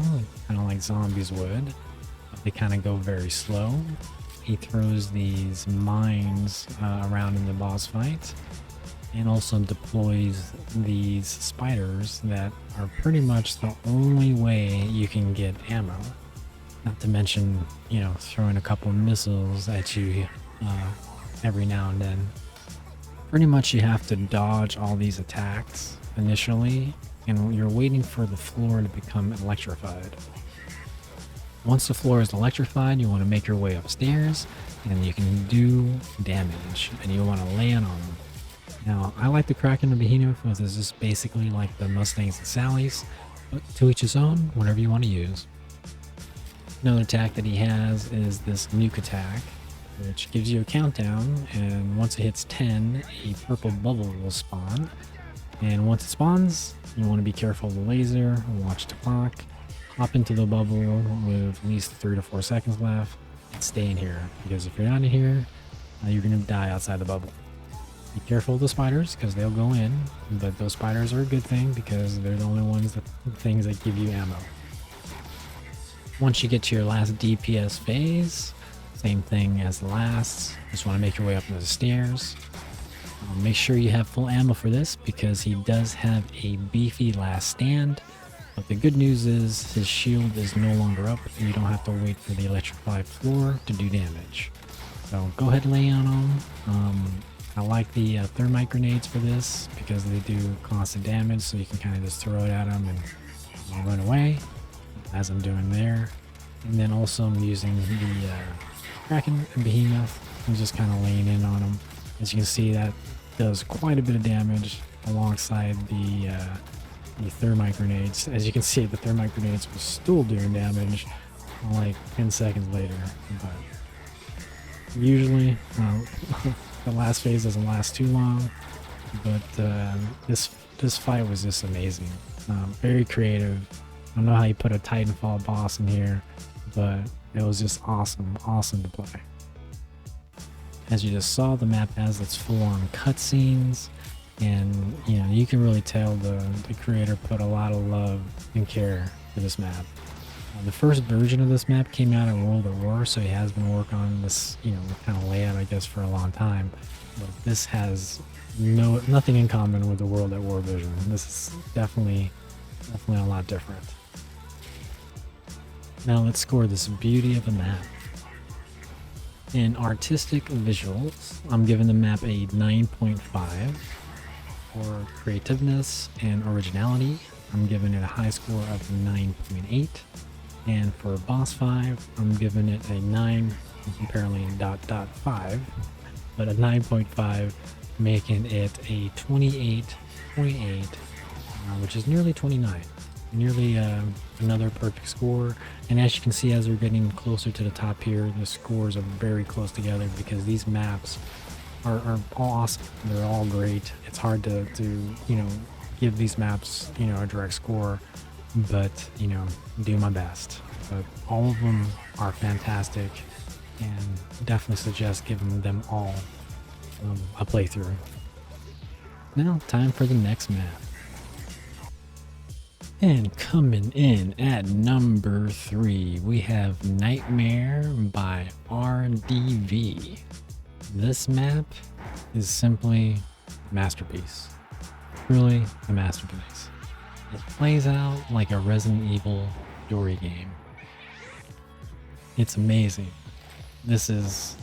kind of like zombies would. They kind of go very slow. He throws these mines around in the boss fight, and also deploys these spiders that are pretty much the only way you can get ammo. Not to mention, you know, throwing a couple missiles at you every now and then. Pretty much you have to dodge all these attacks initially, and you're waiting for the floor to become electrified. Once the floor is electrified, you want to make your way upstairs, and you can do damage, and you want to land on them. Now, I like the Kraken and Behemoth because it's just basically like the Mustangs and Sallies, but to each his own, whatever you want to use. Another attack that he has is this nuke attack, which gives you a countdown, and once it hits 10, a purple bubble will spawn. And once it spawns, you want to be careful of the laser, watch the clock, hop into the bubble with at least 3 to 4 seconds left, and stay in here, because if you're not in here, you're gonna die outside the bubble. Be careful of the spiders because they'll go in, but those spiders are a good thing because they're the only things that give you ammo. Once you get to your last DPS phase, same thing as the last. Just want to make your way up the stairs. Make sure you have full ammo for this because he does have a beefy last stand. But the good news is his shield is no longer up and you don't have to wait for the electrified floor to do damage. So go ahead and lay on him. I like the thermite grenades for this because they do constant damage, so you can kind of just throw it at them and run away, as I'm doing there. And then also I'm using the Kraken and Behemoth. I'm just kind of laying in on them. As you can see, that does quite a bit of damage alongside the thermite grenades. As you can see, the thermite grenades were still doing damage like 10 seconds later. But usually, the last phase doesn't last too long. But this fight was just amazing. Very creative. I don't know how you put a Titanfall boss in here, but it was just awesome to play. As you just saw, the map has its full-on cutscenes, and you can really tell the creator put a lot of love and care for this map. The first version of this map came out in World at War, so he has been working on this kind of layout, I guess, for a long time. But this has nothing in common with the World at War version. This is definitely a lot different. Now let's score this beauty of a map. In artistic visuals, I'm giving the map a 9.5. For creativeness and originality, I'm giving it a high score of 9.8. And for boss 5, I'm giving it a 9, apparently .5, but a 9.5, making it a 28.8, which is nearly 29. Nearly another perfect score. And as you can see, as we're getting closer to the top here, the scores are very close together because these maps are all awesome. They're all great. It's hard to give these maps a direct score, but do my best. But all of them are fantastic, and definitely suggest giving them all a playthrough. Now time for the next map. And coming in at number 3, we have Nightmare by RDV. This map is simply a masterpiece. Truly a masterpiece. It plays out like a Resident Evil story game. It's amazing. This is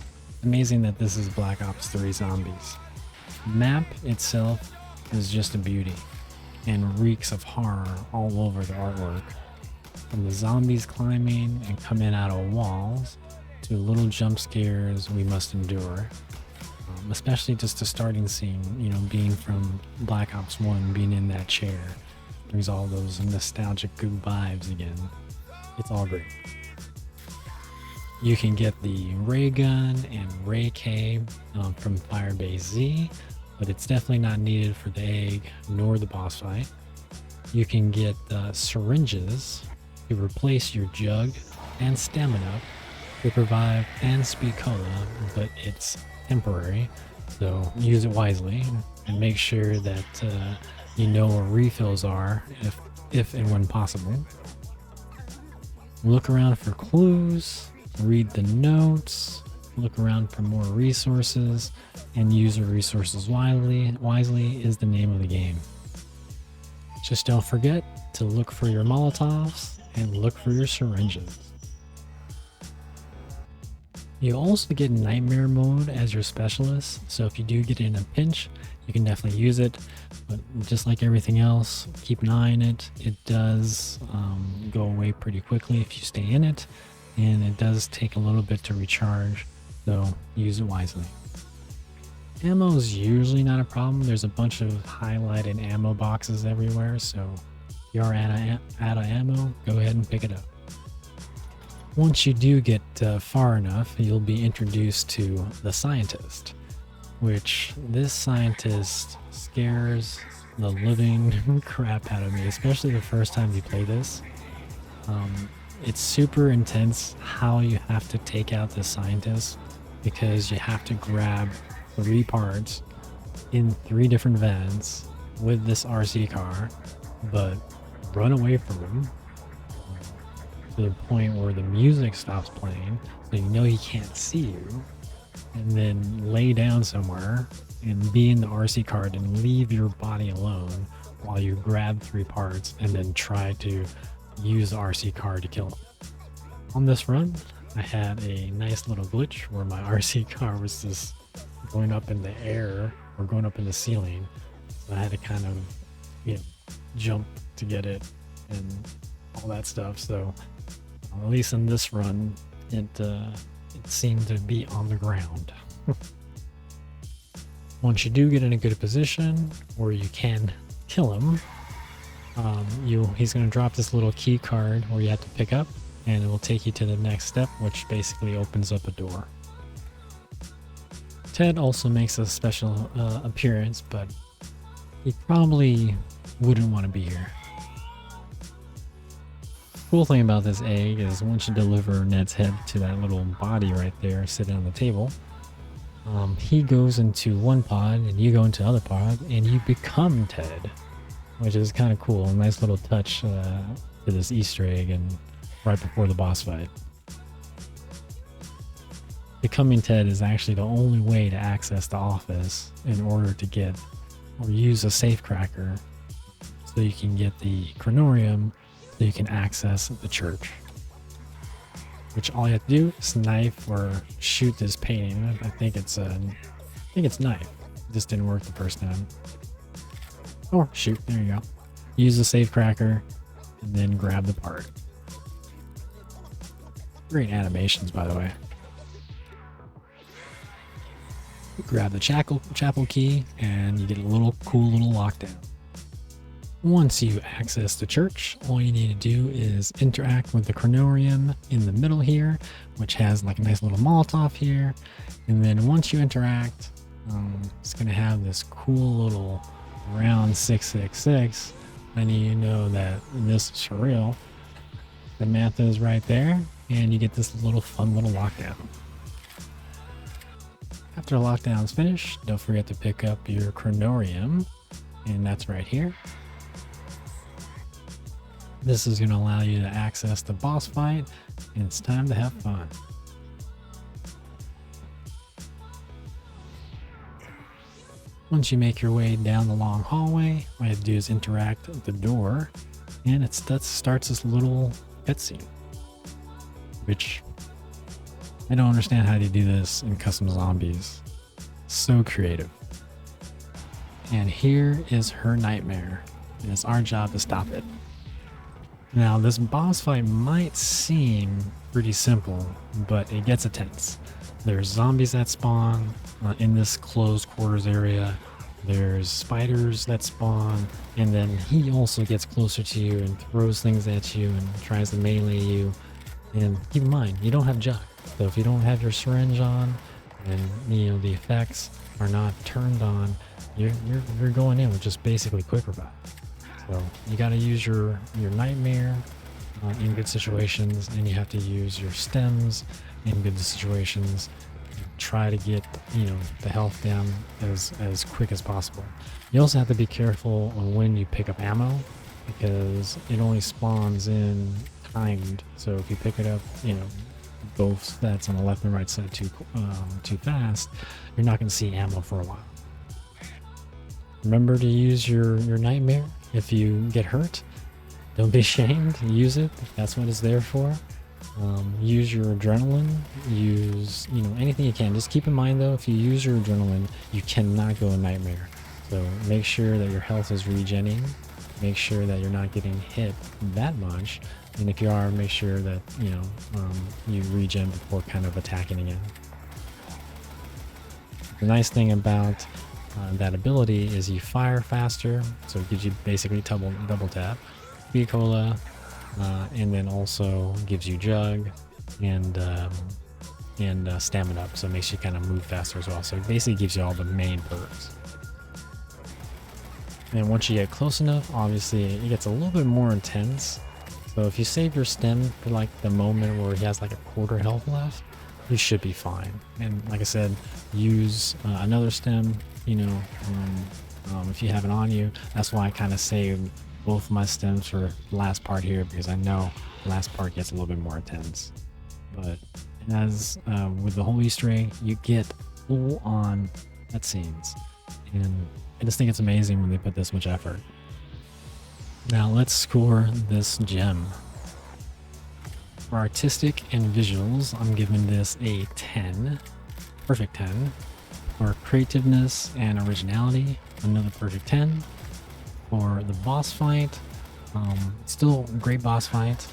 amazing that this is Black Ops 3 Zombies. The map itself is just a beauty and reeks of horror all over the artwork. From the zombies climbing and coming out of walls to little jump scares we must endure. Especially just the starting scene, being from Black Ops 1, being in that chair. Brings all those nostalgic good vibes again. It's all great. You can get the ray gun and ray K from Firebase Z, but it's definitely not needed for the egg nor the boss fight. You can get syringes to replace your jug and stamina to provide and speed cola, but it's temporary, so use it wisely and make sure that you know where refills are if and when possible. Look around for clues, read the notes, look around for more resources, and use your resources wisely. Wisely is the name of the game. Just don't forget to look for your Molotovs and look for your syringes. You also get Nightmare mode as your specialist, so if you do get in a pinch, you can definitely use it. But just like everything else, keep an eye on it. It does go away pretty quickly if you stay in it, and it does take a little bit to recharge, so use it wisely. Ammo is usually not a problem. There's a bunch of highlighted ammo boxes everywhere, so if you are out of ammo, go ahead and pick it up. Once you do get far enough, you'll be introduced to the scientist, which this scientist scares the living crap out of me, especially the first time you play this. It's super intense how you have to take out this scientist. because you have to grab 3 parts in 3 different vents with this RC car, but run away from him to the point where the music stops playing, so you know he can't see you, and then lay down somewhere and be in the RC cart and leave your body alone while you grab 3 parts and then try to use the RC car to kill him. On this run, I had a nice little glitch where my RC car was just going up in the air or going up in the ceiling. So I had to kind of, jump to get it and all that stuff. So at least in this run, it seemed to be on the ground. Once you do get in a good position where you can kill him, he's going to drop this little key card where you have to pick up, and it will take you to the next step, which basically opens up a door. Ted also makes a special appearance, but he probably wouldn't want to be here. Cool thing about this egg is once you deliver Ned's head to that little body right there sitting on the table, he goes into one pod and you go into the other pod and you become Ted, which is kind of cool. A nice little touch to this Easter egg and right before the boss fight. Becoming Ted is actually the only way to access the office in order to get or use a safe cracker so you can get the Chronorium so you can access the church. Which all you have to do is knife or shoot this painting. I think it's knife. It just didn't work the first time. Or shoot, there you go. Use the safe cracker and then grab the part. Great animations, by the way. Grab the chapel key and you get a cool little lockdown. Once you access the church, all you need to do is interact with the Chronorium in the middle here, which has like a nice little Molotov here. And then once you interact, it's going to have this cool little round 666. And you know that this is for real. The math is right there, and you get this fun little lockdown. After the lockdown is finished, don't forget to pick up your Chronorium, and that's right here. This is going to allow you to access the boss fight, and it's time to have fun. Once you make your way down the long hallway, all you have to do is interact with the door, and that starts this little cutscene, which I don't understand how they do this in Custom Zombies. So creative. And here is her nightmare, and it's our job to stop it. Now, this boss fight might seem pretty simple, but it gets intense. There's zombies that spawn in this closed quarters area. There's spiders that spawn, and then he also gets closer to you and throws things at you and tries to melee you. And keep in mind, you don't have Jug. So if you don't have your syringe on and the effects are not turned on, you're going in with just basically quick revive. So you got to use your nightmare in good situations, and you have to use your stems in good situations. Try to get the health down as quick as possible. You also have to be careful on when you pick up ammo, because it only spawns in timed. So if you pick it up, both sets on the left and right side too fast, you're not going to see ammo for a while. Remember to use your nightmare if you get hurt. Don't be ashamed. Use it. That's what it's there for. Use your adrenaline. Use anything you can. Just keep in mind though, if you use your adrenaline, you cannot go a nightmare. So make sure that your health is regenning. Make sure that you're not getting hit that much. And if you are, make sure that you regen before kind of attacking again. The nice thing about that ability is you fire faster, so it gives you basically double tap, speed cola, and then also gives you jug and stamina up, so it makes you kind of move faster as well. So it basically gives you all the main perks. And once you get close enough, obviously it gets a little bit more intense. So if you save your stem for like the moment where he has like a quarter health left, you should be fine. And like I said, use another stem, you know, if you have it on you. That's why I kind of saved both my stems for the last part here, because I know the last part gets a little bit more intense. But as with the whole Easter egg, you get full on cutscenes, and I just think it's amazing when they put this much effort. Now let's score this gem. For artistic and visuals, I'm giving this a 10, perfect 10. For creativeness and originality, another perfect 10. For the boss fight, still a great boss fight.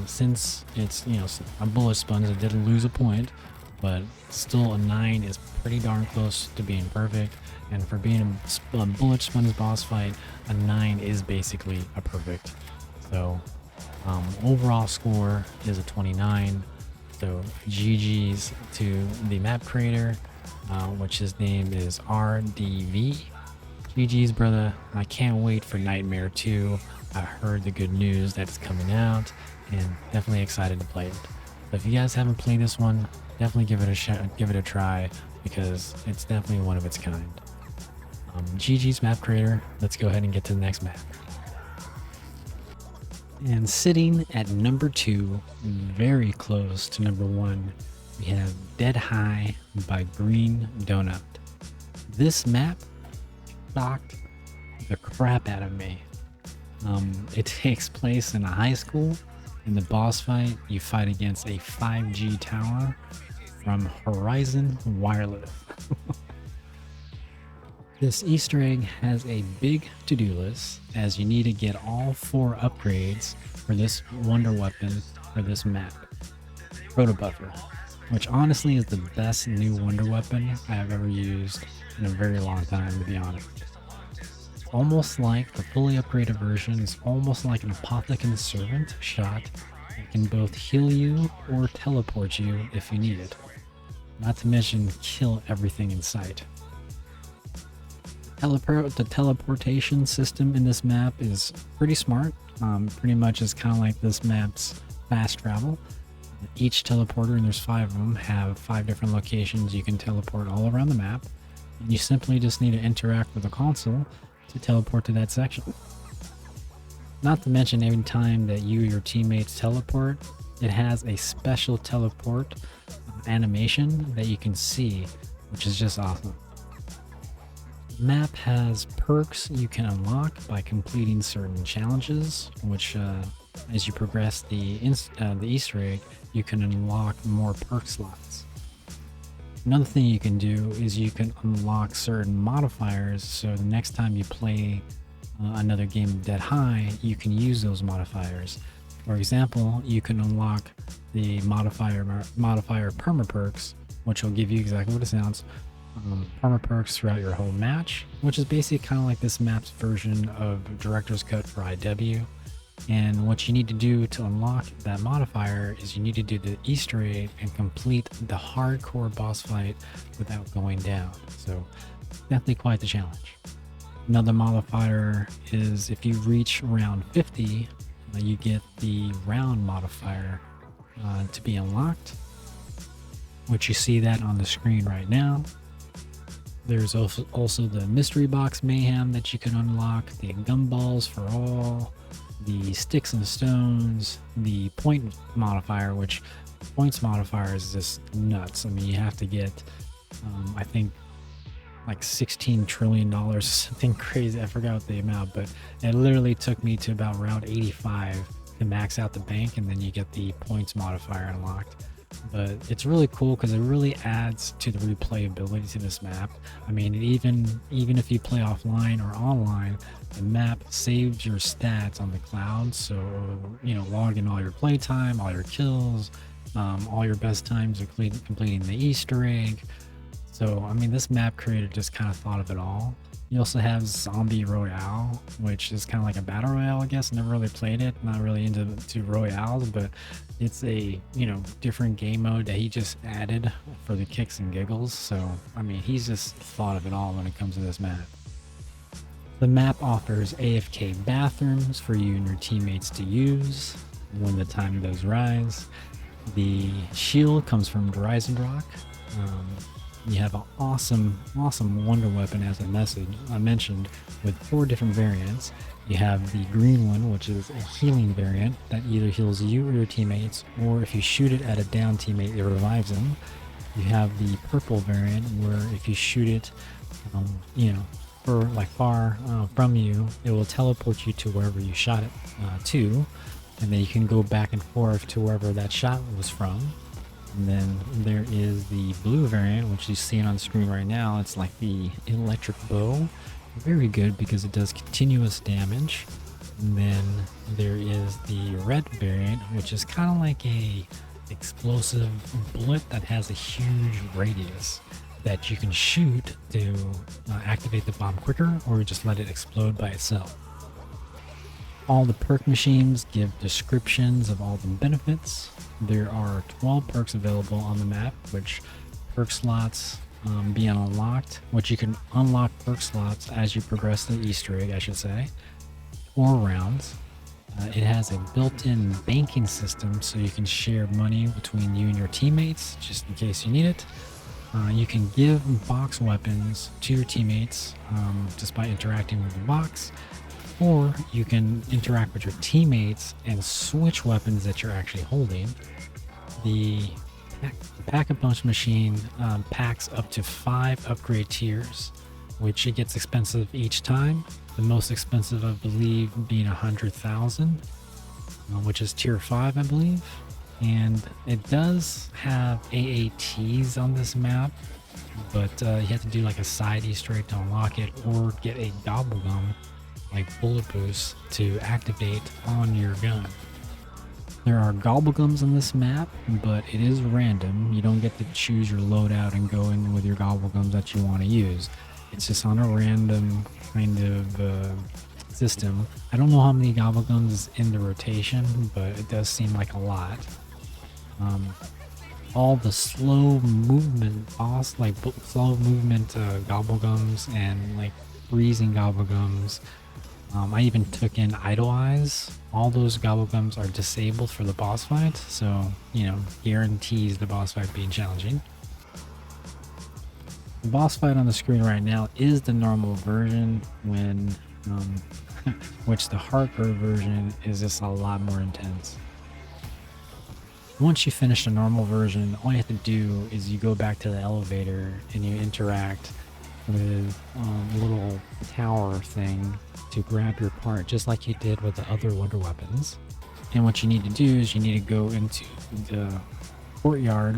Since it's, you know, a bullet sponge, it did lose a point, but still a 9 is pretty darn close to being perfect. And for being a bullet sponge boss fight, a 9 is basically a perfect. So overall score is a 29. So GG's to the map creator, which his name is RDV. GG's, brother. I can't wait for Nightmare 2. I heard the good news that it's coming out, and definitely excited to play it. So if you guys haven't played this one, definitely give it a shot, give it a try, because it's definitely one of its kind. GG's map creator. Let's go ahead and get to the next map. And sitting at number 2, very close to number 1, we have Dead High by Green Donut. This map shocked the crap out of me. It takes place in a high school. In the boss fight, you fight against a 5G tower from Horizon Wireless. This Easter egg has a big to-do list, as you need to get all 4 upgrades for this wonder weapon for this map. Proto Buffer, which honestly is the best new wonder weapon I have ever used in a very long time, to be honest. Almost like the fully upgraded version is almost like an Apothecary Servant shot that can both heal you or teleport you if you need it. Not to mention kill everything in sight. The teleportation system in this map is pretty smart. Pretty much is kind of like this map's fast travel. Each teleporter, and there's 5 of them, have 5 different locations you can teleport all around the map. And you simply just need to interact with the console to teleport to that section. Not to mention, every time that you or your teammates teleport, it has a special teleport animation that you can see, which is just awesome. The map has perks you can unlock by completing certain challenges, which as you progress the Easter egg, you can unlock more perk slots. Another thing you can do is you can unlock certain modifiers, so the next time you play another game of Dead High, you can use those modifiers. For example, you can unlock the modifier permaperks, which will give you exactly what it sounds, permaperks throughout your whole match, which is basically kind of like this map's version of Director's Cut for IW. And what you need to do to unlock that modifier is you need to do the Easter egg and complete the hardcore boss fight without going down. So definitely quite the challenge. Another modifier is if you reach round 50, you get the round modifier to be unlocked, which you see that on the screen right now. There's also the mystery box mayhem that you can unlock, the gumballs for all, the sticks and stones, the point modifier, which the points modifier is just nuts. I mean, you have to get, I think, like $16 trillion, something crazy. I forgot what the amount, but it literally took me to about round 85 to max out the bank, and then you get the points modifier unlocked. But it's really cool because it really adds to the replayability to this map. I mean, even if you play offline or online, the map saves your stats on the cloud. So, you know, log in all your playtime, all your kills, all your best times of completing the Easter egg. So, I mean, this map creator just kind of thought of it all. You also have Zombie Royale, which is kind of like a battle royale, I guess. Never really played it. Not really into royales, but it's a, you know, different game mode that he just added for the kicks and giggles. So, I mean, he's just thought of it all when it comes to this map. The map offers AFK bathrooms for you and your teammates to use when the time does rise. The shield comes from Dreisenbrock. You have an awesome wonder weapon as I mentioned, with 4 different variants. You have the green one, which is a healing variant that either heals you or your teammates, or if you shoot it at a down teammate, it revives them. You have the purple variant, where if you shoot it, for like far from you, it will teleport you to wherever you shot it to, and then you can go back and forth to wherever that shot was from. And then there is the blue variant, which you see on the screen right now. It's like the electric bow. Very good because it does continuous damage. And then there is the red variant, which is kind of like a explosive bullet that has a huge radius that you can shoot to activate the bomb quicker, or just let it explode by itself. All the perk machines give descriptions of all the benefits. There are 12 perks available on the map, which perk slots being unlocked, which you can unlock perk slots as you progress the Easter egg, I should say, 4 rounds. It has a built-in banking system, so you can share money between you and your teammates, just in case you need it. You can give box weapons to your teammates just by interacting with the box, or you can interact with your teammates and switch weapons that you're actually holding. The Pack-a-Punch machine packs up to 5 upgrade tiers, which it gets expensive each time. The most expensive, I believe, being 100,000, which is tier 5, I believe. And it does have AATs on this map, but you have to do like a side Easter egg to unlock it, or get a Gobblegum like bullet boost to activate on your gun. There are Gobblegums on this map, but it is random. You don't get to choose your loadout and go in with your Gobblegums that you want to use. It's just on a random kind of system. I don't know how many Gobblegums is in the rotation, but it does seem like a lot. All the slow movement Gobblegums and like freezing Gobblegums. I even took in Idle Eyes. All those Gobblegums are disabled for the boss fight, so guarantees the boss fight being challenging. The boss fight on the screen right now is the normal version, which the hardcore version is just a lot more intense. Once you finish the normal version, all you have to do is you go back to the elevator and you interact with a little tower thing to grab your part, just like you did with the other wonder weapons. And what you need to do is you need to go into the courtyard,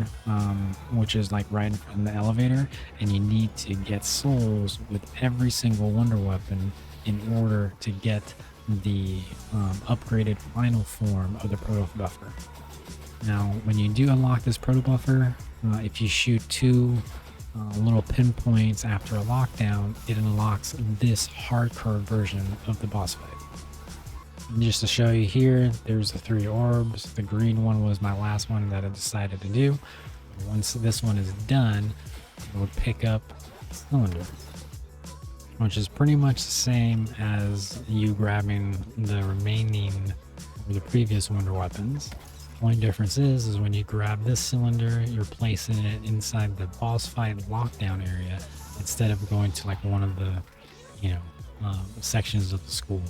which is like right in the elevator, and you need to get souls with every single wonder weapon in order to get the upgraded final form of the Proto Buffer. Now, when you do unlock this Proto Buffer, if you shoot 2 little pinpoints after a lockdown, it unlocks this hardcore version of the boss fight. And just to show you here, there's the 3 orbs. The green one was my last one that I decided to do. Once this one is done, it would pick up cylinder, which is pretty much the same as you grabbing the remaining or the previous wonder weapons. Only difference is when you grab this cylinder, you're placing it inside the boss fight lockdown area instead of going to like one of the sections of the school.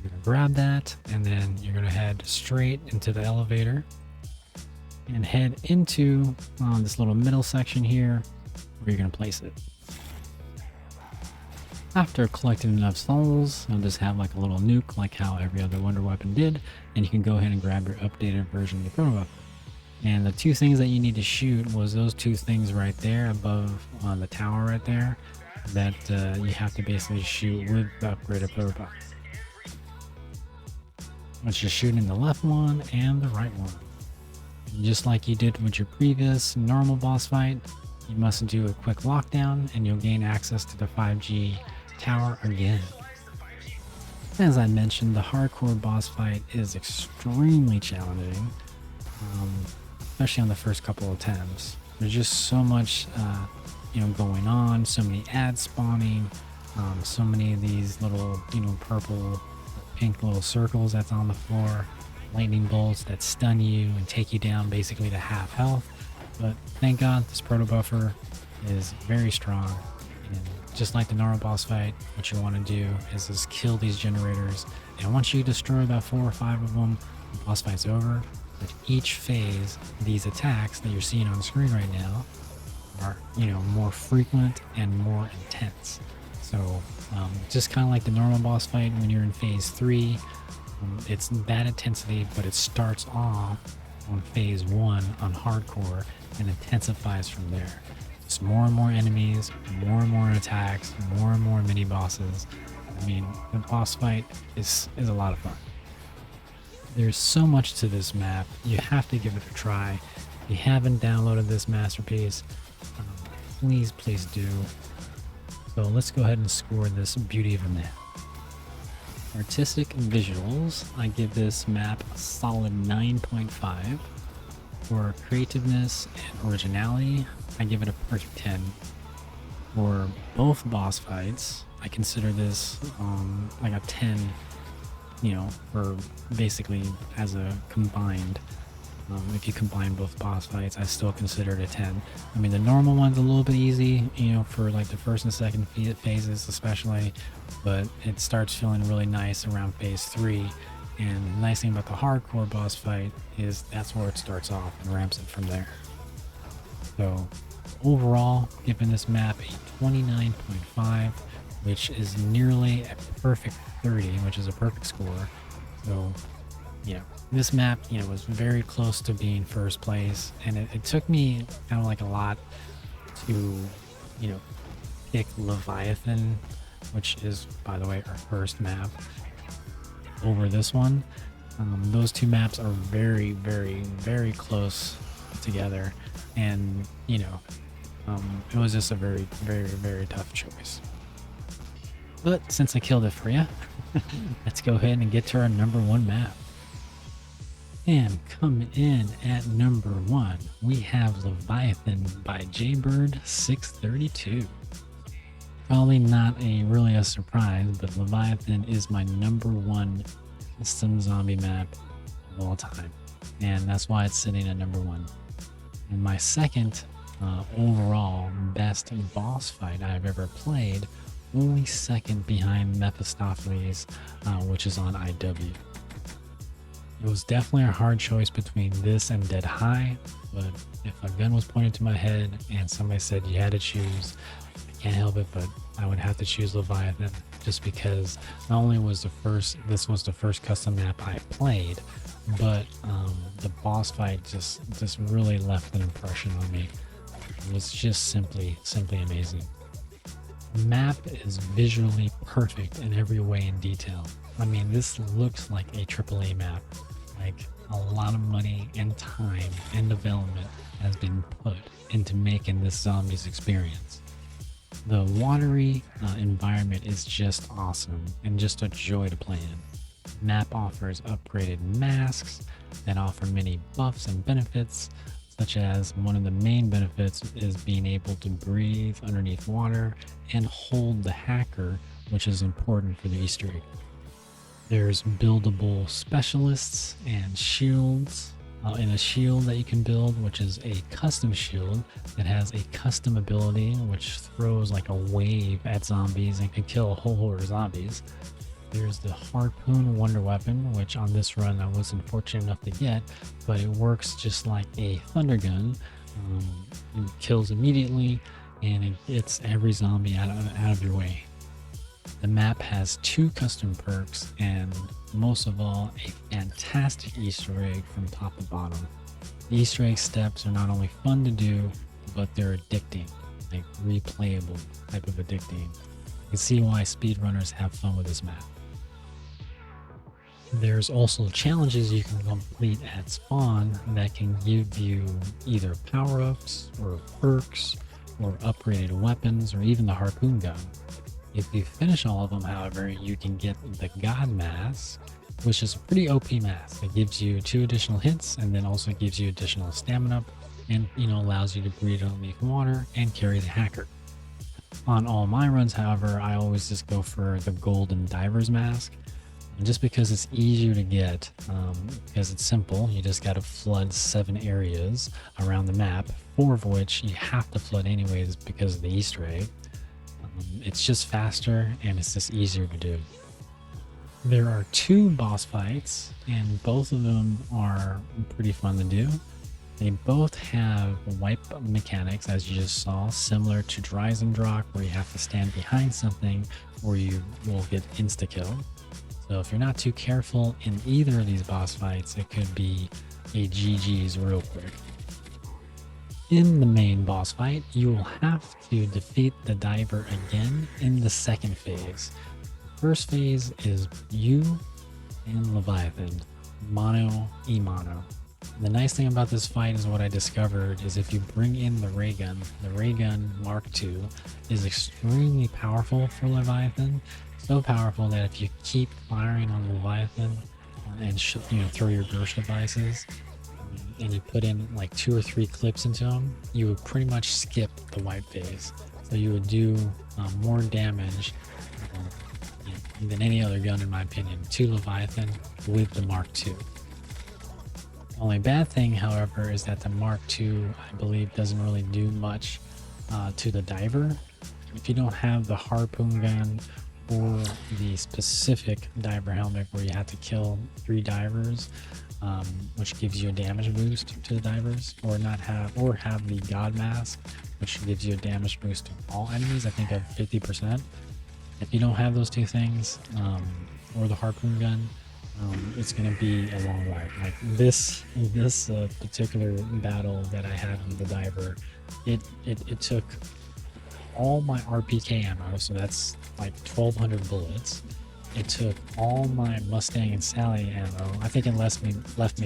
You're gonna grab that, and then you're gonna head straight into the elevator and head into this little middle section here where you're gonna place it. After collecting enough souls, you'll just have like a little nuke like how every other wonder weapon did, and you can go ahead and grab your updated version of the Proto Buffer. And the 2 things that you need to shoot was those 2 things right there above on the tower right there that you have to basically shoot with the upgraded Proto Buffer. Which is shooting the left one and the right one. And just like you did with your previous normal boss fight, you must do a quick lockdown and you'll gain access to the 5G tower again. As I mentioned, the hardcore boss fight is extremely challenging, especially on the first couple of attempts. There's just so much going on, so many ads spawning, so many of these little purple, pink little circles that's on the floor. lightning bolts that stun you and take you down basically to half health. But thank God this proto buffer is very strong. And just like the normal boss fight, what you want to do is just kill these generators. And once you destroy about 4 or 5 of them, the boss fight's over. But each phase, these attacks that you're seeing on the screen right now are, more frequent and more intense. So just kind of like the normal boss fight when you're in phase 3, it's that intensity, but it starts off on phase 1 on hardcore and intensifies from there. Just more and more enemies, more and more attacks, more and more mini bosses. I mean, the boss fight is a lot of fun. There's so much to this map, you have to give it a try. If you haven't downloaded this masterpiece, please do. So let's go ahead and score this beauty of a map. Artistic visuals, I give this map a solid 9.5. For creativeness and originality, I give it a perfect 10. For both boss fights, I consider this like a 10, for basically as a combined. If you combine both boss fights, I still consider it a 10. I mean, the normal one's a little bit easy, for like the first and second phases especially, but it starts feeling really nice around phase 3. And the nice thing about the hardcore boss fight is that's where it starts off and ramps it from there. So overall, giving this map a 29.5, which is nearly a perfect 30, which is a perfect score. So this map, was very close to being first place, and it took me kind of like a lot to, pick Leviathan, which is, by the way, our first map, over this one. Those two maps are very, very, very close together, and it was just a very, very, very tough choice. But since I killed it for you, let's go ahead and get to our number 1 map. And coming in at number 1, we have Leviathan by Jaybird 632. Probably not really a surprise, but Leviathan is my number 1 custom zombie map of all time, and that's why it's sitting at number 1. And my second overall best boss fight I've ever played, only second behind Mephistopheles, which is on IW. It was definitely a hard choice between this and Dead High, but if a gun was pointed to my head and somebody said you had to choose, I can't help it, but I would have to choose Leviathan, just because not only was this was the first custom map I played, but the boss fight just really left an impression on me. It was just simply amazing. The map is visually perfect in every way and detail. I mean, this looks like a AAA map. Like, a lot of money and time and development has been put into making this zombies experience. The watery environment is just awesome and just a joy to play in. The map offers upgraded masks that offer many buffs and benefits, such as one of the main benefits is being able to breathe underneath water and hold the hacker, which is important for the Easter egg. There's buildable specialists and shields, and a shield that you can build, which is a custom shield that has a custom ability which throws like a wave at zombies and can kill a whole horde of zombies. There's the Harpoon Wonder Weapon, which on this run I wasn't fortunate enough to get, but it works just like a Thunder Gun. It kills immediately and it gets every zombie out of your way. The map has 2 custom perks and most of all a fantastic Easter egg from top to bottom. The Easter egg steps are not only fun to do, but they're addicting, like replayable type of addicting. You can see why speedrunners have fun with this map. There's also challenges you can complete at spawn that can give you either power-ups or perks or upgraded weapons or even the harpoon gun. If you finish all of them, however, you can get the God Mask, which is a pretty OP mask. It gives you 2 additional hits and then also gives you additional stamina and allows you to breathe underneath water and carry the hacker. On all my runs, however, I always just go for the Golden Diver's Mask. And just because it's easier to get, because it's simple, you just got to flood 7 areas around the map, 4 of which you have to flood anyways because of the Easter egg. It's just faster and it's just easier to do. There are 2 boss fights, and both of them are pretty fun to do. They both have wipe mechanics, as you just saw, similar to Dreisendrach, where you have to stand behind something or you will get insta-kill. So if you're not too careful in either of these boss fights, it could be a GG's real quick. In the main boss fight, you will have to defeat the diver again in the second phase. The first phase is you and Leviathan, mono e mono. The nice thing about this fight is what I discovered is if you bring in the ray gun Mark II is extremely powerful for Leviathan. So powerful that if you keep firing on Leviathan and throw your burst devices and you put in like 2 or 3 clips into them, you would pretty much skip the wipe phase. So you would do more damage than any other gun, in my opinion, to Leviathan with the Mark II. The only bad thing, however, is that the Mark II, I believe, doesn't really do much to the diver. If you don't have the harpoon gun or the specific diver helmet where you have to kill 3 divers, which gives you a damage boost to the divers, or have the God Mask, which gives you a damage boost to all enemies, I think of 50%. If you don't have those 2 things, or the harpoon gun, it's going to be a long ride. Like this particular battle that I had with the diver, it took all my RPK ammo, so that's like 1,200 bullets. It took all my Mustang and Sally ammo. I think it left me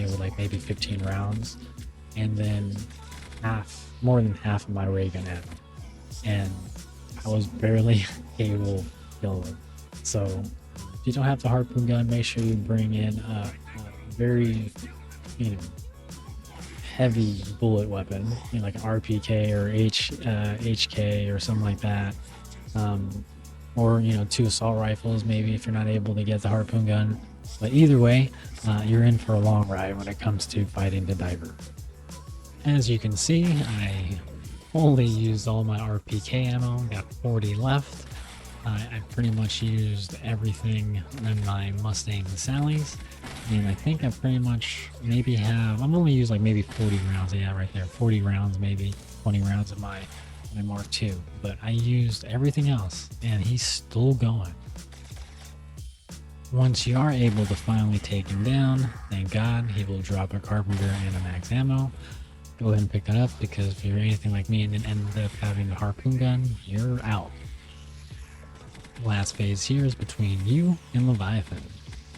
with like maybe 15 rounds, and then more than half of my ray gun ammo, and I was barely able to kill it. So if you don't have the harpoon gun, make sure you bring in a very heavy bullet weapon, like an RPK or HK or something like that, or 2 assault rifles maybe if you're not able to get the harpoon gun. But either way, you're in for a long ride when it comes to fighting the diver. As you can see, I only used all my RPK ammo, got 40 left. I pretty much used everything in my Mustang and Sally's, and I think I pretty much I'm only used like maybe 40 rounds, yeah, right there, 40 rounds, maybe 20 rounds of my Mark II, but I used everything else, and he's still going. Once you are able to finally take him down, thank God, he will drop a Carpenter and a max ammo. Go ahead and pick that up, because if you're anything like me and end up having the harpoon gun, you're out. Last phase here is between you and Leviathan,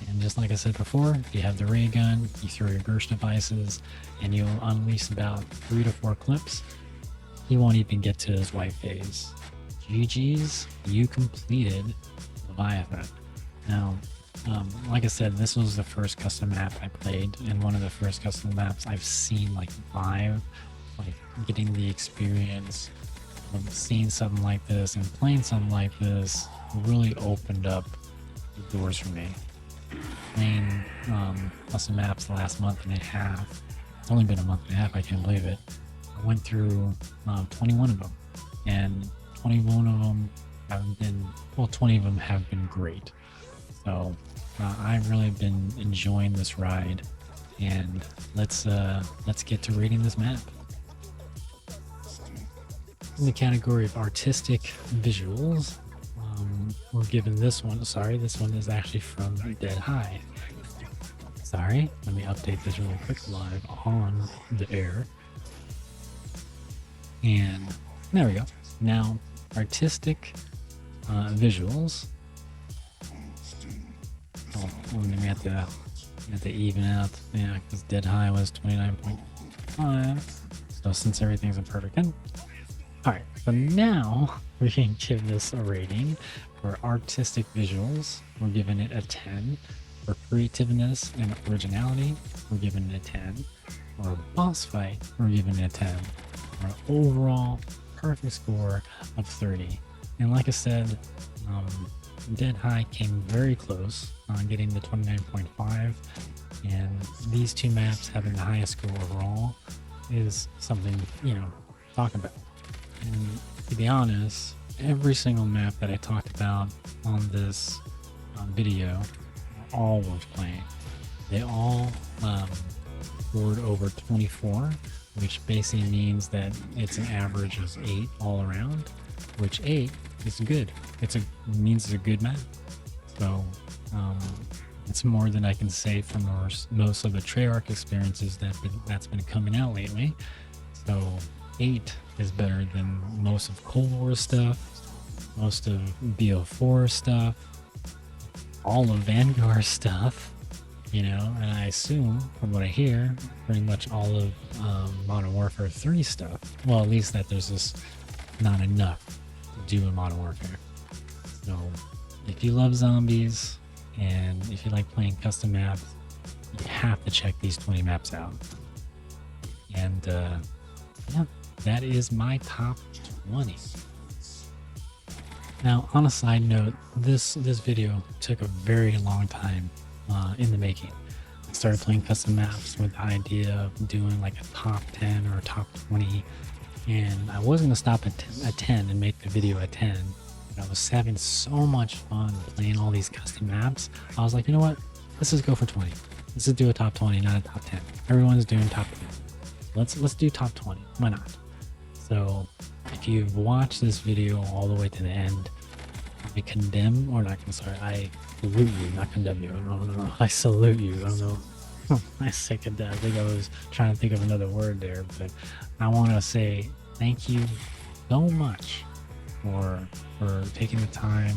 and just like I said before, if you have the ray gun, you throw your burst devices and you'll unleash about 3 to 4 clips. He won't even get to his wipe phase. GG's, you completed Leviathan. Now, like I said, this was the first custom map I played, and one of the first custom maps I've seen like live, like getting the experience of seeing something like this and playing something like this really opened up the doors for me. Playing custom maps the last month and a half. It's only been a month and a half, I can't believe it. I went through 21 of them, and 21 of them have been, 20 of them have been great. So I've really been enjoying this ride, and let's get to rating this map. In the category of artistic visuals, we're given this one. Sorry, this one is actually from Dead High. Sorry, let me update this really quick live on the air. And there we go. Now, artistic visuals. Oh, we have to even out, yeah, because Dead High was 29.5. So since everything's in perfect 10. Alright, so now we can give this a rating. For artistic visuals, we're giving it a 10. For creativeness and originality, we're giving it a 10. For a boss fight, we're giving it a 10. For an overall perfect score of 30. And like I said, Dead High came very close on getting the 29.5, and these two maps having the highest score overall is something, talk about. And to be honest, every single map that I talked about on this video are all worth playing. They all scored over 24, which basically means that it's an average of 8 all around, which 8 is good. Means it's a good map. So it's more than I can say from most of the Treyarch experiences that's been coming out lately. So 8 is better than most of Cold War stuff, most of BO4 stuff, all of Vanguard stuff, and I assume from what I hear, pretty much all of Modern Warfare 3 stuff. Well, at least that there's just not enough to do in Modern Warfare. So if you love zombies and if you like playing custom maps, you have to check these 20 maps out. And yeah, that is my top 20. Now, on a side note, this video took a very long time in the making. I started playing custom maps with the idea of doing like a top 10 or a top 20, and I was going to stop at 10 and make the video at 10, but I was having so much fun playing all these custom maps. I was like, you know what? Let's just go for 20. Let's just do a top 20, not a top 10. Everyone's doing top 10. Let's do top 20. Why not? So if you've watched this video all the way to the end, I I salute you, not condemn you. No. I salute you. I don't know. I think I was trying to think of another word there, but I want to say thank you so much for taking the time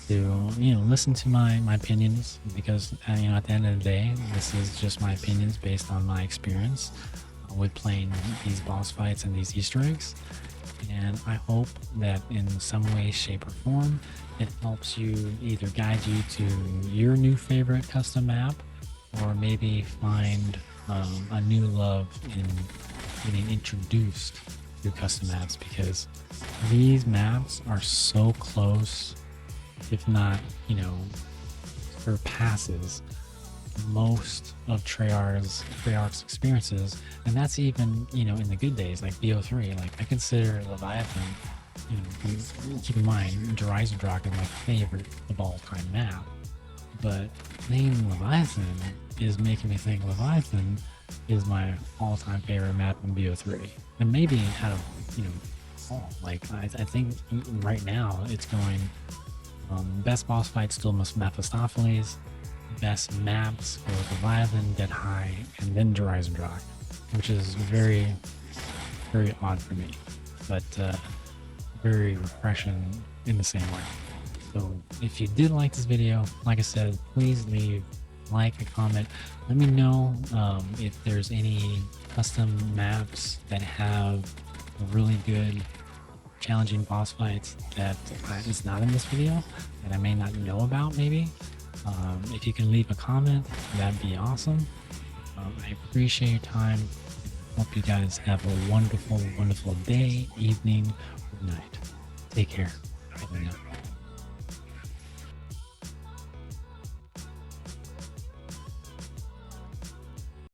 to listen to my opinions, because at the end of the day, this is just my opinions based on my experience with playing these boss fights and these Easter eggs. And I hope that in some way, shape, or form, it helps you either guide you to your new favorite custom map, or maybe find a new love in getting introduced to custom maps, because these maps are so close, if not, surpasses most of Treyarch's experiences. And that's even, in the good days, like BO3. Like, I consider Leviathan, keep in mind, Horizon Rock is my favorite of all time map. But playing Leviathan is making me think Leviathan is my all-time favorite map in BO3. And maybe out of, all. Like, I think right now it's going, best boss fight still Mephistopheles, best maps for Leviathan, Dead High, and then Horizon Rock, which is very, very odd for me, but very refreshing in the same way. So if you did like this video, like I said, please leave a comment. Let me know if there's any custom maps that have really good challenging boss fights that is not in this video that I may not know about. Maybe if you can leave a comment, that'd be awesome. I appreciate your time. Hope you guys have a wonderful day, evening, or night. Take care. Bye now.